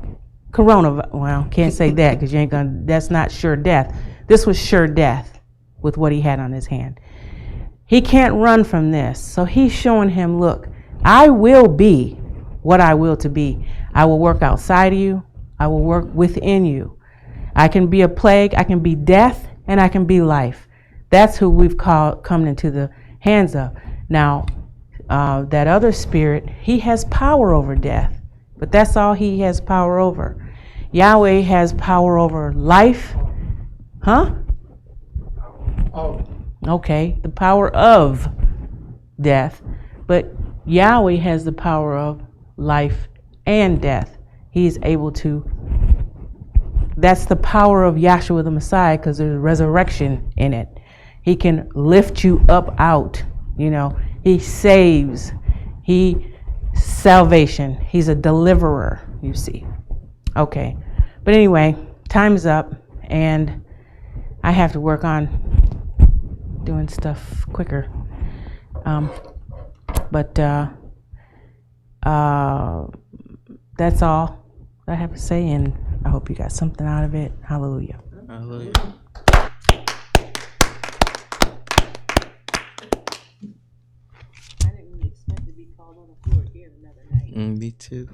Corona, well, can't say that because you ain't gonna, that's not sure death. This was sure death with what he had on his hand. He can't run from this. So he's showing him, look, I will be what I will to be. I will work outside of you. I will work within you. I can be a plague. I can be death, and I can be life. That's who we've come into the hands of. Now, that other spirit, he has power over death, but that's all he has power over. Yahweh has power over life. Huh? Oh. Okay, the power of death, but Yahweh has the power of life and death. He's able to, that's the power of Yahshua the Messiah, because there's resurrection in it. He can lift you up out, he saves, salvation. He's a deliverer, you see. Okay, but anyway, time's up, and I have to work on doing stuff quicker. But that's all I have to say, and I hope you got something out of it. Hallelujah. Hallelujah. I didn't really expect to be called on the floor again another night. Me too.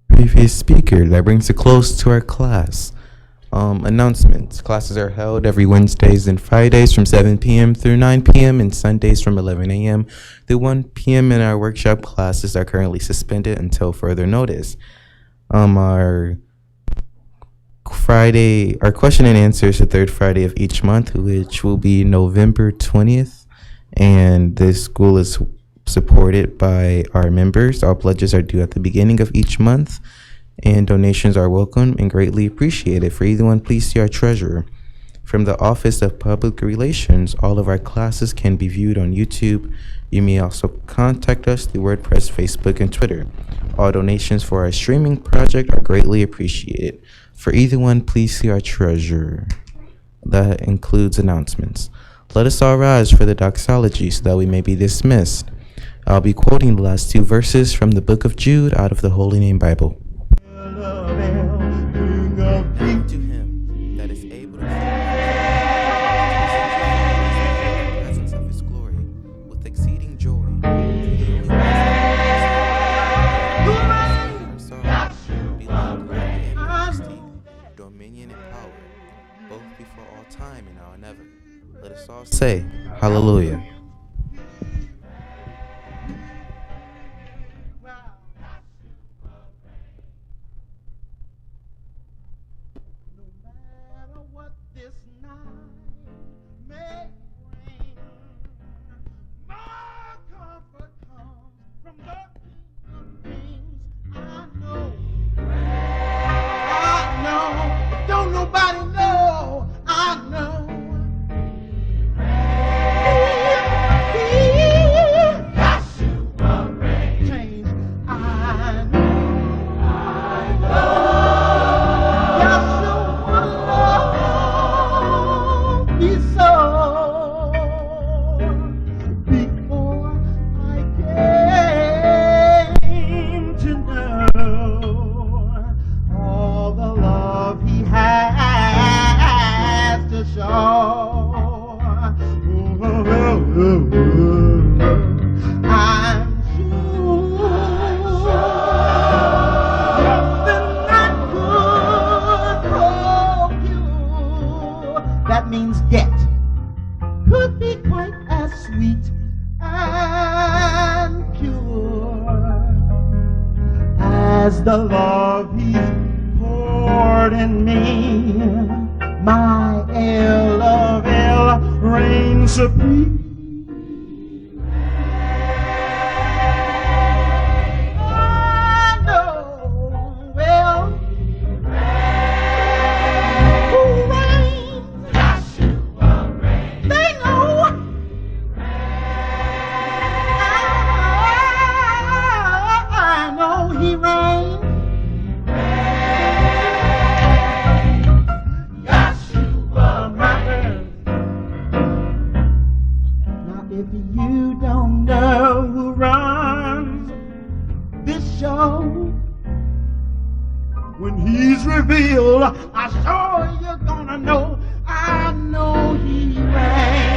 Previous speaker, that brings a close to our class. Announcements. Classes are held every Wednesdays and Fridays from 7 p.m. through 9 p.m. and Sundays from 11 a.m. through 1 p.m. and our workshop classes are currently suspended until further notice. Our question and answer is the third Friday of each month, which will be November 20th. And this school is supported by our members. All pledges are due at the beginning of each month, and donations are welcome and greatly appreciated. For either one, please see our treasurer. From the Office of Public Relations, all of our classes can be viewed on YouTube. You may also contact us through WordPress, Facebook, and Twitter. All donations for our streaming project are greatly appreciated. For either one, please see our treasurer. That includes announcements. Let us all rise for the doxology so that we may be dismissed. I'll be quoting the last two verses from the book of Jude out of the Holy Name Bible. To him that is able to the presence of his glory with exceeding joy, dominion and power, both before all time and now and ever. Let us all say, Hallelujah. The love he's poured in me, my Elohim reigns supreme. I know well who reigns. Yahshua reigns. They know. show. When he's revealed, I sure you're gonna know. I know he reigns.